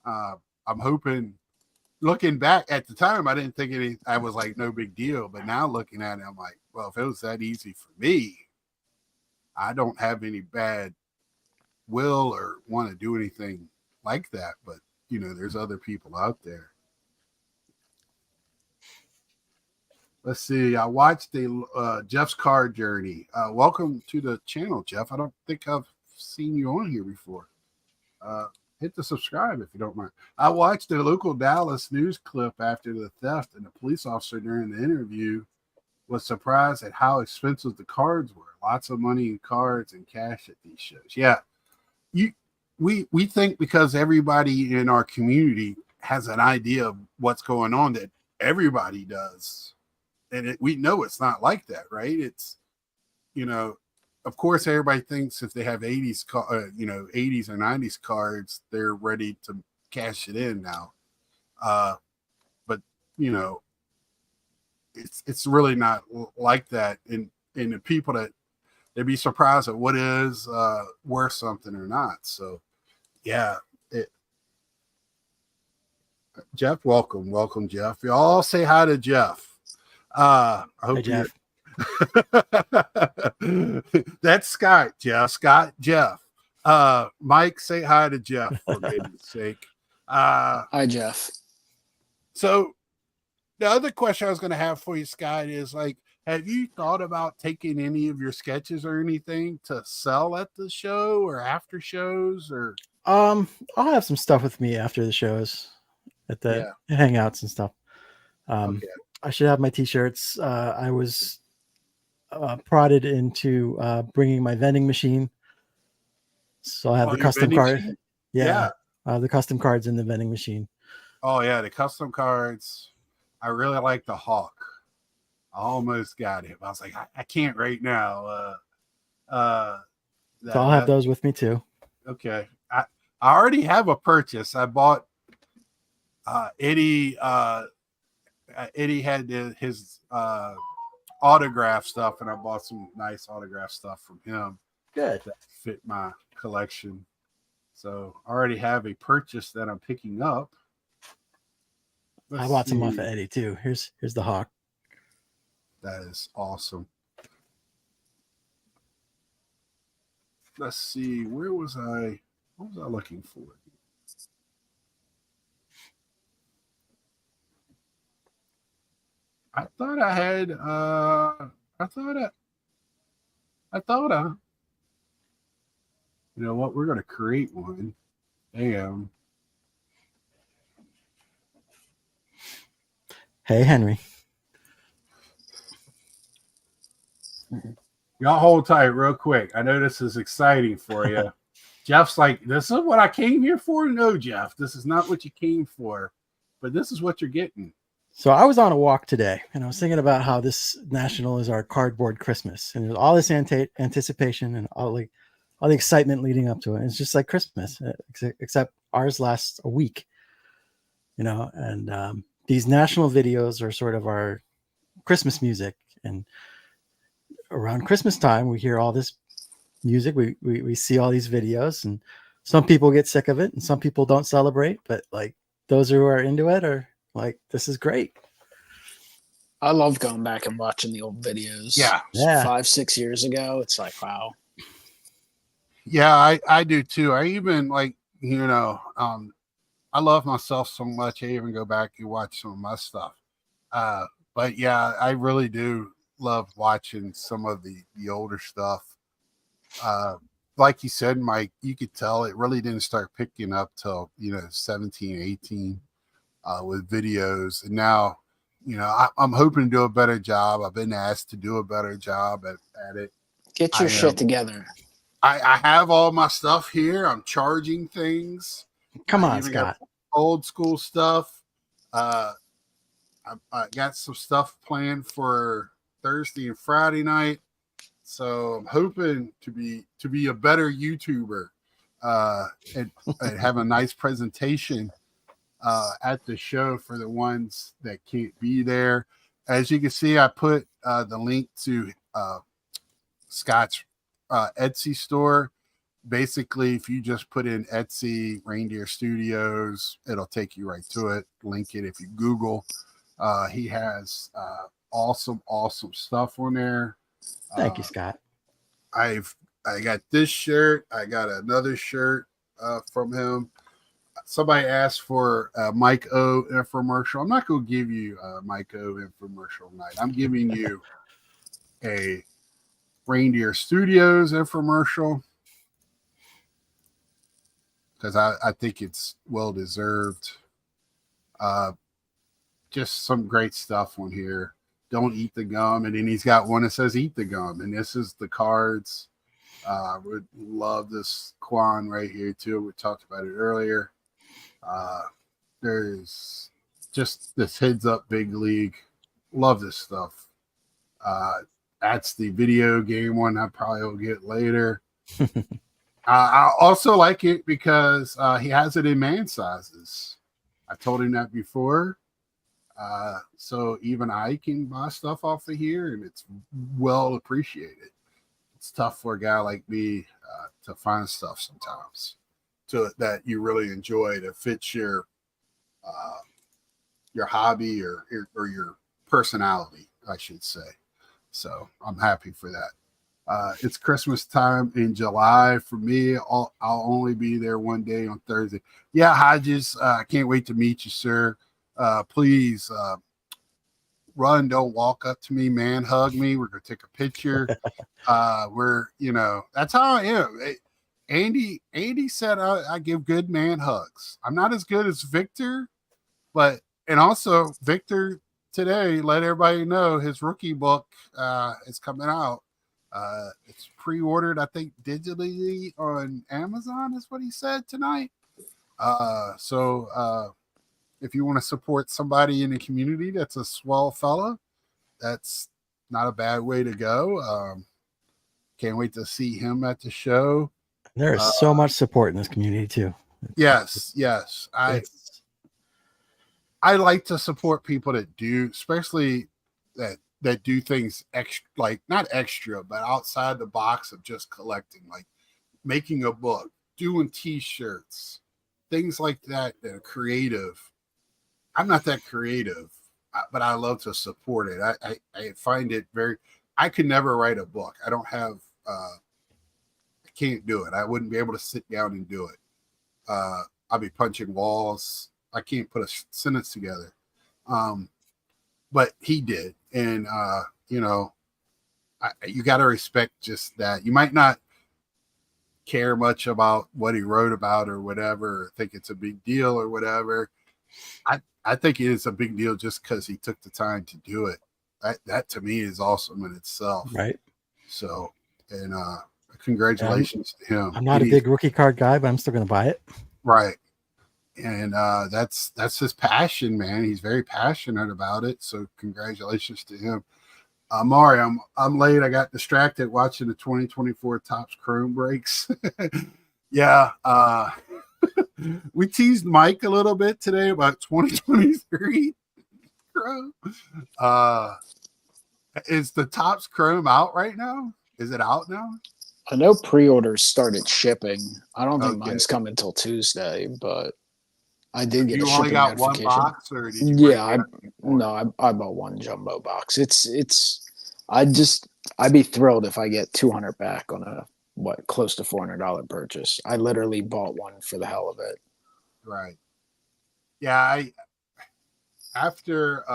Speaker 2: I'm hoping. Looking back at the time, I didn't think I was like no big deal. But now looking at it, I'm like, well, if it was that easy for me, I don't have any bad will or want to do anything like that. But, there's other people out there. Let's see. I watched Jeff's card journey. Welcome to the channel, Jeff. I don't think I've seen you on here before. Hit the subscribe if you don't mind. I watched a local Dallas news clip after the theft, and the police officer during the interview was surprised at how expensive the cards were. Lots of money in cards and cash at these shows. Yeah, we think because everybody in our community has an idea of what's going on that everybody does, and we know it's not like that, right? It's of course, everybody thinks if they have 80s or 90s cards, they're ready to cash it in now. But you know, it's really not like that. And the people that they'd be surprised at what is worth something or not. So yeah, Jeff, welcome, Jeff. Y'all say hi to Jeff. I hope
Speaker 3: Hey, Jeff.
Speaker 2: That's Scott, Jeff. Mike, say hi to Jeff for goodness sake.
Speaker 1: Hi, Jeff.
Speaker 2: So the other question I was going to have for you, Scott, is like, have you thought about taking any of your sketches or anything to sell at the show or after shows or?
Speaker 3: I'll have some stuff with me after the shows at the hangouts and stuff.
Speaker 2: Okay.
Speaker 3: I should have my t-shirts. I was prodded into bringing my vending machine. So I have the custom card.
Speaker 2: Machine?
Speaker 3: Yeah. The custom cards in the vending machine.
Speaker 2: Oh yeah. The custom cards. I really like the Hawk. I almost got him. I was like, I can't right now.
Speaker 3: So I'll have those with me too.
Speaker 2: Okay. I already have a purchase. I bought Eddie had his autograph stuff, and I bought some nice autograph stuff from him.
Speaker 3: Good.
Speaker 2: That fit my collection. So I already have a purchase that I'm picking up.
Speaker 3: I bought some off of Eddie too. Here's the Hawk.
Speaker 2: That is awesome. Let's see. Where was I? What was I looking for? I thought I had. You know what? We're going to create one. Damn.
Speaker 3: Hey, Henry.
Speaker 2: Y'all hold tight real quick. I know this is exciting for you. Jeff's like, this is what I came here for? No, Jeff, this is not what you came for, but this is what you're getting.
Speaker 3: So I was on a walk today, and I was thinking about how this national is our cardboard Christmas, and there's all this anticipation and all the excitement leading up to it. It's just like Christmas, except ours lasts a week, you know. And these national videos are sort of our Christmas music, and around Christmas time, we hear all this music. We see all these videos, and some people get sick of it, and some people don't celebrate. But like those who are into it are like, this is great.
Speaker 1: I love going back and watching the old videos.
Speaker 2: Yeah.
Speaker 1: 5-6 years ago. It's like, wow.
Speaker 2: Yeah, I do too. I even like, you know, I love myself so much. I even go back and watch some of my stuff. But yeah, I really do love watching some of the older stuff. Like you said, Mike, you could tell it really didn't start picking up till, 17, 18 with videos. And now, I'm hoping to do a better job. I've been asked to do a better job at it.
Speaker 1: Get your shit together.
Speaker 2: I have all my stuff here. I'm charging things.
Speaker 3: Come on, Scott.
Speaker 2: Old school stuff. I got some stuff planned for Thursday and Friday night. So I'm hoping to be a better YouTuber and have a nice presentation at the show for the ones that can't be there. As you can see, I put the link to Scott's Etsy store. Basically, if you just put in Etsy Reindeer Studios, it'll take you right to it. Link it if you Google. He has awesome stuff on there.
Speaker 3: Thank you, Scott.
Speaker 2: I got this shirt. I got another shirt from him. Somebody asked for a Mike O infomercial. I'm not going to give you a Mike O infomercial tonight. I'm giving you a Reindeer Studios infomercial because I think it's well deserved. Just some great stuff on here. Don't eat the gum, and then he's got one that says "Eat the gum," and this is the cards. Would love this Quan right here too. We talked about it earlier. There's just this Heads Up Big League. Love this stuff. That's the video game one I probably will get later. I also like it because he has it in man sizes. I told him that before. So even I can buy stuff off of here, and it's well appreciated. It's tough for a guy like me to find stuff sometimes that you really enjoy that fits your hobby or your personality, I should say. So I'm happy for that. It's Christmas time in July. For me, I'll only be there one day on Thursday. Yeah, Hodges, I can't wait to meet you, sir. Please run, don't walk up to me, man, hug me. We're going to take a picture. That's how I am. Andy said I give good man hugs. I'm not as good as Victor, and also Victor today let everybody know his rookie book is coming out. It's pre-ordered, I think, digitally on Amazon is what he said tonight. So if you want to support somebody in the community that's a swell fella, that's not a bad way to go. Can't wait to see him at the show.
Speaker 3: There is so much support in this community too.
Speaker 2: Yes. I like to support people that do, especially that do things extra, like not extra, but outside the box of just collecting, like making a book, doing t-shirts, things like that are creative. I'm not that creative, but I love to support it. I find it I could never write a book. I don't have, I can't do it. I wouldn't be able to sit down and do it. I'll be punching walls. I can't put a sentence together. But he did. And, you got to respect just that. You might not care much about what he wrote about or whatever, or think it's a big deal or whatever. I think it is a big deal just because he took the time to do it. That to me is awesome in itself.
Speaker 3: Right.
Speaker 2: So, and congratulations to him.
Speaker 3: I'm not a big rookie card guy, but I'm still going to buy it.
Speaker 2: Right. And that's his passion, man. He's very passionate about it. So congratulations to him. Mari, I'm late. I got distracted watching the 2024 Topps Chrome breaks. Yeah. We teased Mike a little bit today about 2023 Chrome. Is the Topps Chrome out right now? Is it out now?
Speaker 1: I know pre-orders started shipping. I don't think mine's coming until Tuesday, but I did get a shipping notification. You only got one box, or did you? I bought one jumbo box. I'd be thrilled if I get 200 back on a close to $400 purchase. I literally bought one for the hell of it.
Speaker 2: Right. Yeah, after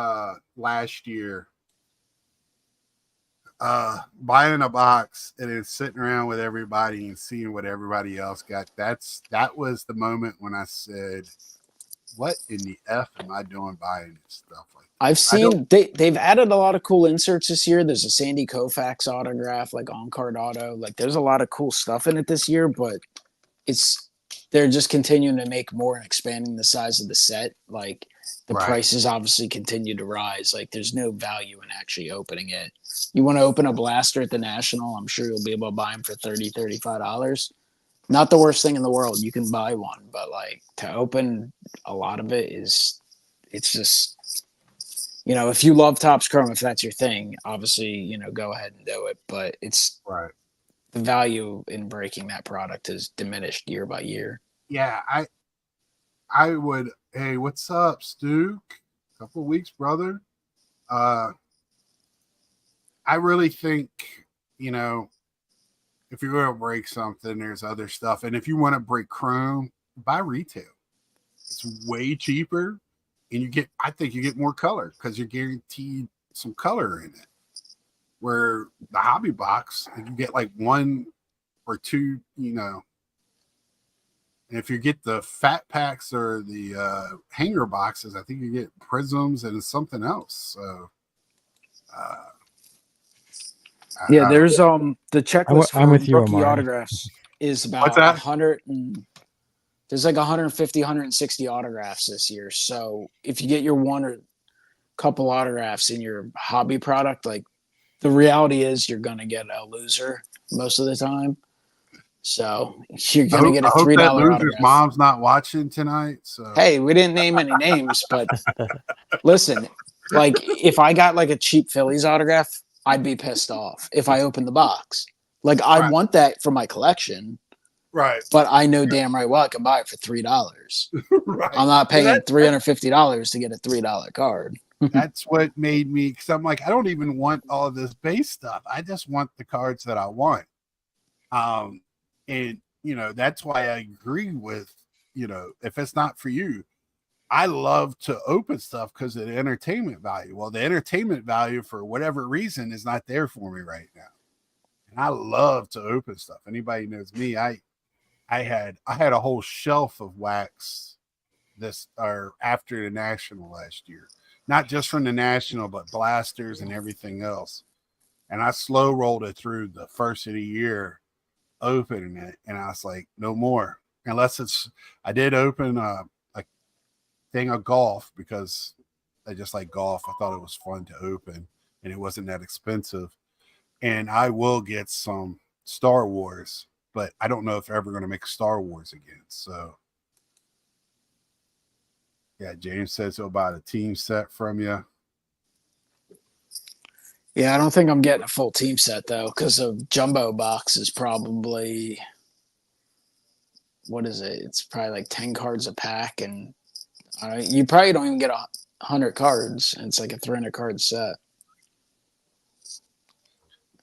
Speaker 2: last year, buying a box and then sitting around with everybody and seeing what everybody else got, that was the moment when I said, what in the F am I doing buying this stuff like that?
Speaker 1: I've seen they've added a lot of cool inserts this year. There's a Sandy Koufax autograph, like on card auto. Like there's a lot of cool stuff in it this year, but they're just continuing to make more and expanding the size of the set. Like the prices obviously continue to rise. Like there's no value in actually opening it. You want to open a blaster at the National, I'm sure you'll be able to buy them for $30, $35. Not the worst thing in the world. You can buy one, but like to open a lot of it's just, if you love Topps Chrome, if that's your thing, obviously, go ahead and do it. But it's the value in breaking that product is diminished year by year.
Speaker 2: Yeah, I would. Hey, what's up, Stu? Couple of weeks, brother. I really think, if you're going to break something, there's other stuff. And if you want to break Chrome, buy retail. It's way cheaper. And I think you get more color because you're guaranteed some color in it. Where the hobby box, you get like one or two, And if you get the fat packs or the hanger boxes, I think you get prisms and something else. So,
Speaker 1: there's the checklist for rookie
Speaker 3: Omari.
Speaker 1: autographs is about 100 and there's like 150, 160 autographs this year. So if you get your one or couple autographs in your hobby product, like the reality is you're going to get a loser most of the time. So you're
Speaker 2: I
Speaker 1: gonna
Speaker 2: hope,
Speaker 1: get
Speaker 2: I
Speaker 1: a
Speaker 2: hope
Speaker 1: $3
Speaker 2: that loser's
Speaker 1: autograph.
Speaker 2: mom's not watching tonight. So
Speaker 1: Hey, we didn't name any names, but listen, like if I got like a cheap Phillies autograph, I'd be pissed off if I opened the box. Like I
Speaker 2: Right.
Speaker 1: want that for my collection,
Speaker 2: right,
Speaker 1: but I know damn right well I can buy it for $3.
Speaker 2: right.
Speaker 1: I'm not
Speaker 2: Well,
Speaker 1: paying $350 to get a $3 card.
Speaker 2: that's what made me, because I'm like, I don't even want all of this base stuff. I just want the cards that I want. And that's why I agree with, if it's not for you, I love to open stuff because of the entertainment value. Well, the entertainment value for whatever reason is not there for me right now. And I love to open stuff. Anybody knows me, I had a whole shelf of wax after the National last year. Not just from the National, but blasters and everything else. And I slow rolled it through the first of the year, opening it, and I was like, no more. Unless I did open a thing of golf because I just like golf. I thought it was fun to open, and it wasn't that expensive. And I will get some Star Wars, but I don't know if they're ever going to make Star Wars again. So, yeah, James says he'll buy a team set from you.
Speaker 1: Yeah, I don't think I'm getting a full team set though, because a jumbo box is probably, what is it? It's probably like 10 cards a pack, and you probably don't even get 100 cards. It's like a 300 card set.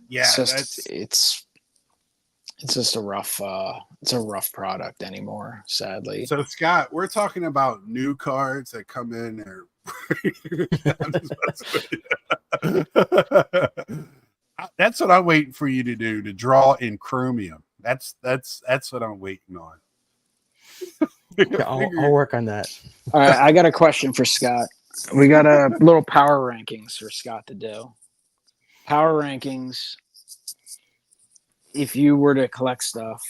Speaker 2: Yeah,
Speaker 1: It's just a rough product anymore, sadly.
Speaker 2: So Scott, we're talking about new cards that come in or that's what I'm waiting for you to do, to draw in chromium. That's what I'm waiting on.
Speaker 3: Yeah, I'll work on that.
Speaker 1: All right, I got a question for Scott. We got a little power rankings for Scott to do. Power rankings. If you were to collect stuff,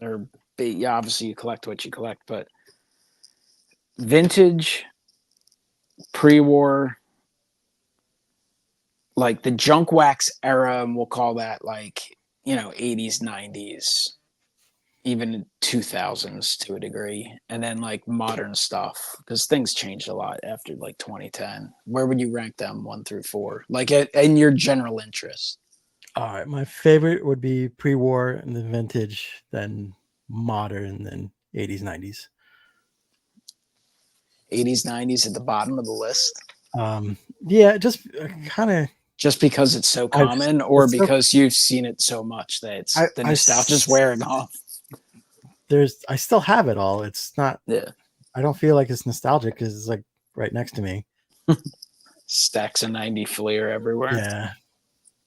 Speaker 1: obviously you collect what you collect, but vintage, pre-war, like the junk wax era, and we'll call that like 80s, 90s, even 2000s to a degree, and then like modern stuff, because things changed a lot after like 2010. Where would you rank them 1 through 4, like in your general interest?
Speaker 3: All right, my favorite would be pre-war, and then vintage, then modern, then 80s, 90s.
Speaker 1: 80s, 90s at the bottom of the list.
Speaker 3: Yeah, just kind of
Speaker 1: just because it's so common, or because you've seen it so much that the nostalgia's wearing off.
Speaker 3: I still have it all. It's not.
Speaker 1: Yeah.
Speaker 3: I don't feel like it's nostalgic because it's like right next to me.
Speaker 1: Stacks of 90 Fleer everywhere.
Speaker 3: Yeah.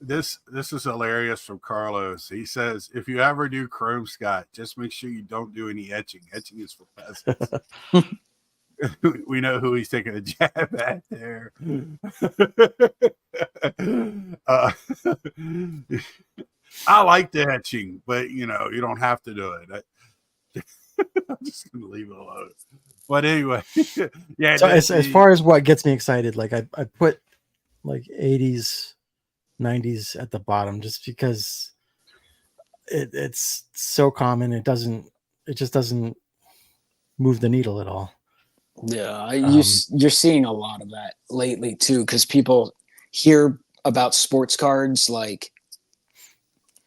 Speaker 2: This is hilarious from Carlos. He says, if you ever do chrome, Scott, just make sure you don't do any etching. Etching is for peasants. We know who he's taking a jab at there. I like the etching, but you don't have to do it. I'm just gonna leave it alone. But anyway, yeah.
Speaker 3: So as far as what gets me excited, like I put like 80s, 90s at the bottom, just because it's so common. It just doesn't move the needle at all.
Speaker 1: Yeah, you're seeing a lot of that lately too, because people hear about sports cards, like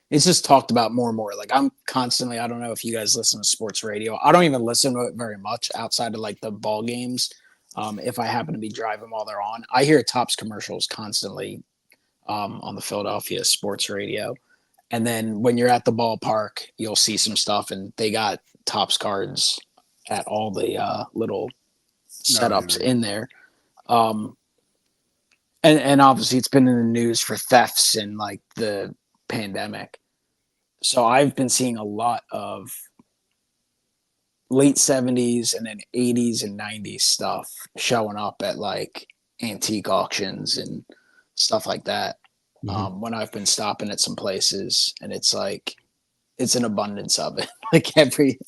Speaker 1: it's just talked about more and more. Like I'm constantly, I don't know if you guys listen to sports radio. I don't even listen to it very much outside of like the ball games. If I happen to be driving while they're on, I hear Topps commercials constantly on the Philadelphia sports radio. And then when you're at the ballpark, you'll see some stuff, and they got Topps cards at all the little setups in there. And obviously it's been in the news for thefts and like the pandemic. So I've been seeing a lot of late 70s and then 80s and 90s stuff showing up at like antique auctions and stuff like that. When I've been stopping at some places, and it's like it's an abundance of it. Like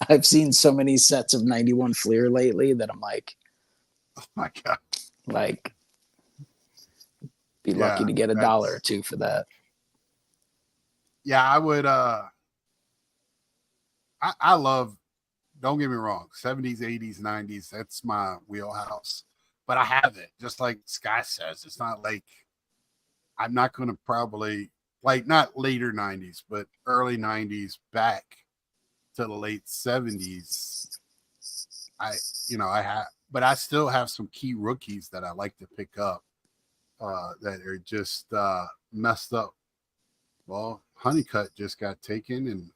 Speaker 1: I've seen so many sets of 91 Fleer lately that I'm like,
Speaker 2: oh my God,
Speaker 1: like be lucky to get $1 or $2 for that.
Speaker 2: Yeah, I would I love, don't get me wrong, 70s, 80s, 90s, that's my wheelhouse. But I have it, just like Scott says. It's not like I'm not going to probably, like, not later 90s, but early 90s back to the late 70s. I have, but I still have some key rookies that I like to pick up that are just messed up. Well, Honeycutt just got taken, and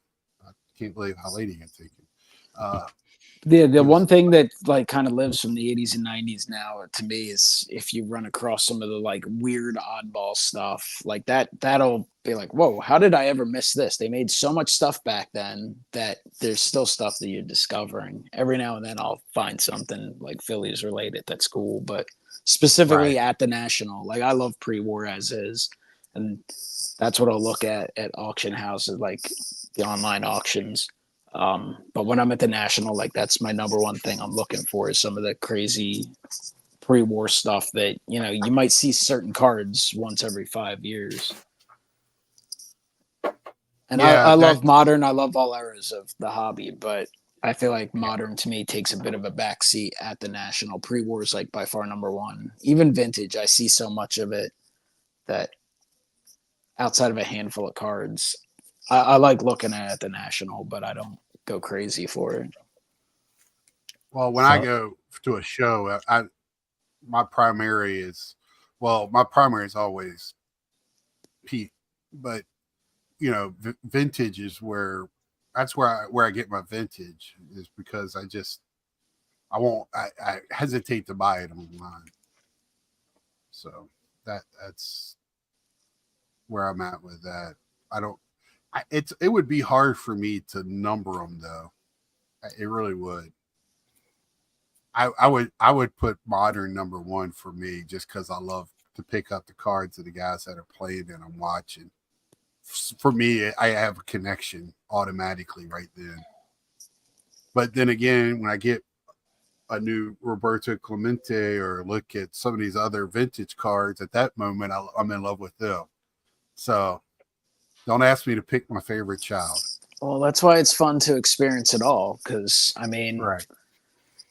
Speaker 2: I can't believe how late he got taken.
Speaker 1: The one thing that like kind of lives from the 80s and 90s now to me is if you run across some of the like weird oddball stuff like that'll be like, whoa, how did I ever miss this? They made so much stuff back then that there's still stuff that you're discovering. Every now and then I'll find something like Phillies related that's cool, but specifically at the National, like I love pre-war as is, and that's what I'll look at auction houses, like the online auctions. But when I'm at the National, like that's my number one thing I'm looking for is some of the crazy pre-war stuff that, you know, you might see certain cards once every 5 years. And I love modern. I love all eras of the hobby, but I feel like modern to me takes a bit of a backseat at the National. Pre-war is like by far number one. Even vintage, I see so much of it that outside of a handful of cards, I like looking at the National, but I don't go crazy for it.
Speaker 2: Well, when I go to a show, my primary is always Pete, but you know, vintage is where I get my vintage is because I hesitate to buy it online. So that's where I'm at with that. It would be hard for me to number them though. It really would. I would put modern number one for me just because I love to pick up the cards of the guys that are playing and I'm watching. For me, I have a connection automatically right then. But then again, when I get a new Roberto Clemente or look at some of these other vintage cards, at that moment I'm in love with them. So don't ask me to pick my favorite child.
Speaker 1: Well, that's why it's fun to experience it all. Because I mean,
Speaker 2: right,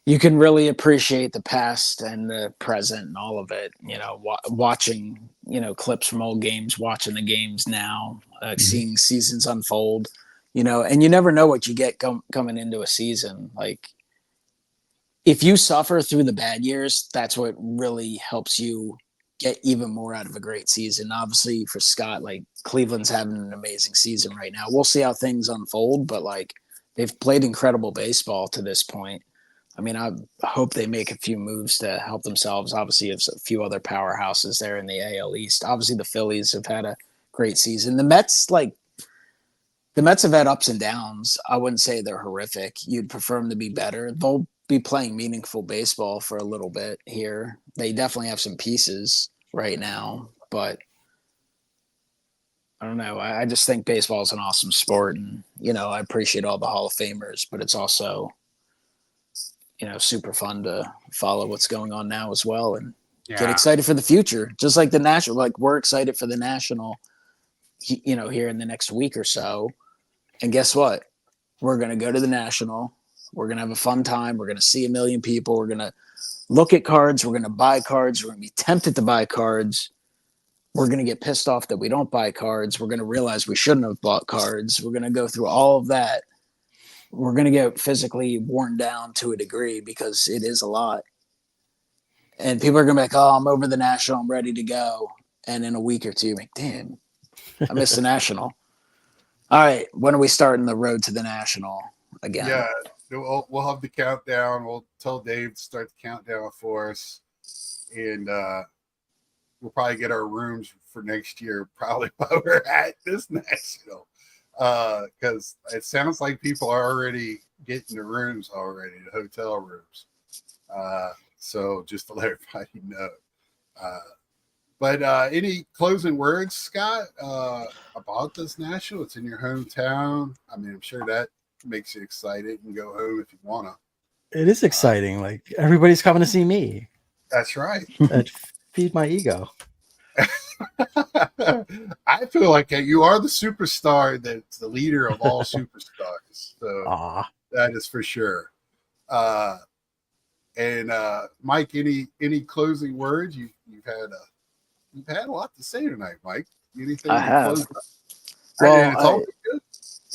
Speaker 1: you can really appreciate the past and the present and all of it. You know, watching, you know, clips from old games, watching the games now, seeing seasons unfold. You know, and you never know what you get coming into a season. Like, if you suffer through the bad years, that's what really helps you get even more out of a great season. Obviously, for Scott, like Cleveland's having an amazing season right now. We'll see how things unfold, but like they've played incredible baseball to this point. I mean, I hope they make a few moves to help themselves. Obviously, there's a few other powerhouses there in the AL East. Obviously, the Phillies have had a great season. The Mets have had ups and downs. I wouldn't say they're horrific. You'd prefer them to be better. They'll be playing meaningful baseball for a little bit here. They definitely have some pieces right now, but I don't know. I just think baseball is an awesome sport, and you know, I appreciate all the Hall of Famers, but it's also, you know, super fun to follow what's going on now as well and get excited for the future. Just like the National, like we're excited for the National, you know, here in the next week or so. And guess what? We're going to go to the National. We're going to have a fun time. We're going to see a million people. We're going to look at cards. We're going to buy cards. We're going to be tempted to buy cards. We're going to get pissed off that we don't buy cards. We're going to realize we shouldn't have bought cards. We're going to go through all of that. We're going to get physically worn down to a degree because it is a lot. And people are going to be like, oh, I'm over the National. I'm ready to go. And in a week or two, you're like, damn, I missed the National. All right, when are we starting the road to the National again?
Speaker 2: Yeah, we'll have the countdown. We'll tell Dave to start the countdown for us. And we'll probably get our rooms for next year probably while we're at this National. Because it sounds like people are already getting the rooms already, the hotel rooms. So just to let everybody know. But any closing words, Scott, about this National? It's in your hometown. I mean, I'm sure that makes you excited and go home if you want to.
Speaker 3: It is exciting. Like everybody's coming to see me.
Speaker 2: That's right.
Speaker 3: Feed my ego.
Speaker 2: I feel like you are the superstar that's the leader of all superstars. is. So
Speaker 3: Aw.
Speaker 2: that is for sure. And Mike, any closing words? You've had a lot to say tonight, Mike. Anything
Speaker 1: I
Speaker 2: to
Speaker 1: have.
Speaker 2: close?
Speaker 1: Well,
Speaker 2: It's all been good.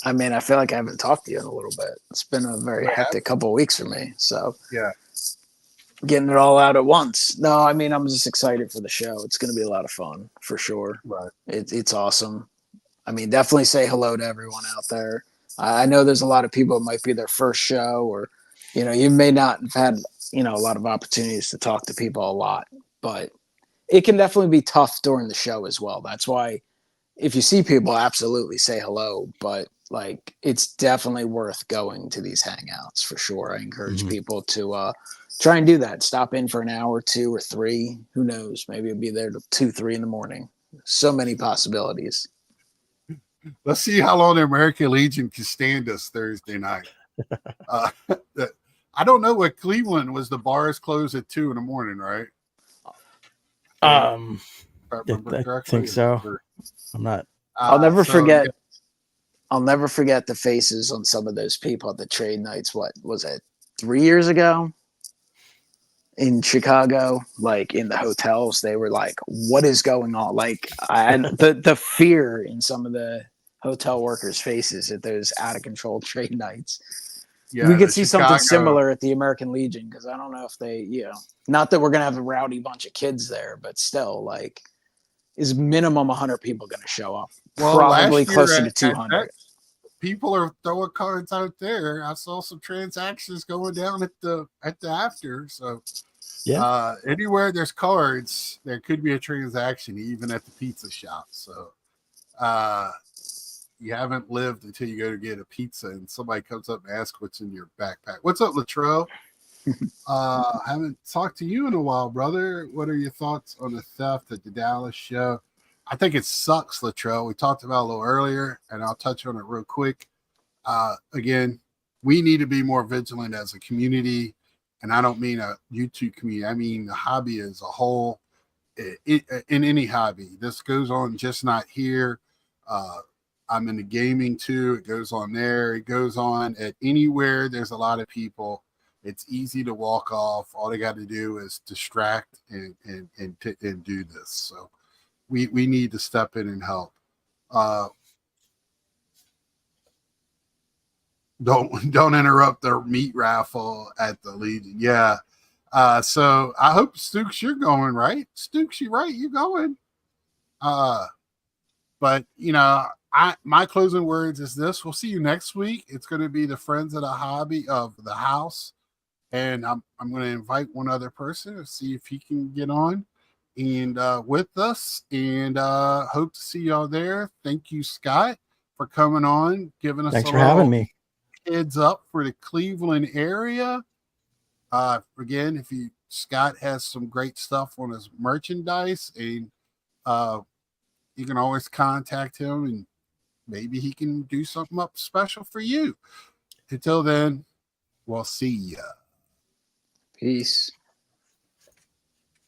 Speaker 1: I mean, I feel like I haven't talked to you in a little bit. It's been a very hectic couple of weeks for me. So
Speaker 2: Yeah.
Speaker 1: getting it all out at once. No, I mean, I'm just excited for the show. It's going to be a lot of fun for sure.
Speaker 2: Right.
Speaker 1: It's awesome. I mean, definitely say hello to everyone out there. I know there's a lot of people. It might be their first show, or you may not have had a lot of opportunities to talk to people a lot, but it can definitely be tough during the show as well. That's why if you see people, absolutely say hello, but like it's definitely worth going to these hangouts for sure. I encourage people to try and do that. Stop in for an hour, 2 or 3. Who knows? Maybe it'll be there till 2, 3 in the morning. So many possibilities.
Speaker 2: Let's see how long the American Legion can stand us Thursday night. I don't know what Cleveland was. The bars closed at 2 in the morning, right? If I remember
Speaker 3: I
Speaker 2: correctly.
Speaker 3: think so. I'm not.
Speaker 1: I'll never forget.
Speaker 2: Yeah.
Speaker 1: I'll never forget the faces on some of those people at the trade nights. What was it? 3 years ago in Chicago, like in the hotels, they were like, "What is going on?" Like the fear in some of the hotel workers' faces at those out of control trade nights.
Speaker 2: Yeah,
Speaker 1: We could
Speaker 2: the
Speaker 1: see something
Speaker 2: Chicago-
Speaker 1: similar at the American Legion because I don't know if they, not that we're gonna have a rowdy bunch of kids there, but still, like, is minimum 100 people gonna show up?
Speaker 2: Well,
Speaker 1: Probably
Speaker 2: last year
Speaker 1: closer to
Speaker 2: at
Speaker 1: 200.
Speaker 2: people are throwing cards out there. I saw some transactions going down at the after. So
Speaker 3: Yeah.
Speaker 2: anywhere there's cards, there could be a transaction, even at the pizza shop. So you haven't lived until you go to get a pizza and somebody comes up and asks what's in your backpack. What's up, Latrell? Haven't talked to you in a while, brother. What are your thoughts on the theft at the Dallas show? I think it sucks, Latrell. We talked about it a little earlier, and I'll touch on it real quick. Again, we need to be more vigilant as a community, and I don't mean a YouTube community. I mean the hobby as a whole. In any hobby, this goes on, just not here. I'm in the gaming too. It goes on there. It goes on at anywhere. There's a lot of people. It's easy to walk off. All they got to do is distract and do this. So we need to step in and help. Don't interrupt the meat raffle at the Legion. Yeah. So I hope Stooks, you're going, right? Stooks, you right? You going? But my closing words is this: we'll see you next week. It's going to be the Friends of the Hobby of the House, and I'm going to invite one other person to see if he can get on and with us, and hope to see y'all there. Thank you, Scott, for coming on, giving us
Speaker 3: Thanks for having me.
Speaker 2: Heads up for the Cleveland area. Again, Scott has some great stuff on his merchandise, and you can always contact him and maybe he can do something up special for you. Until then, we'll see ya.
Speaker 1: Peace.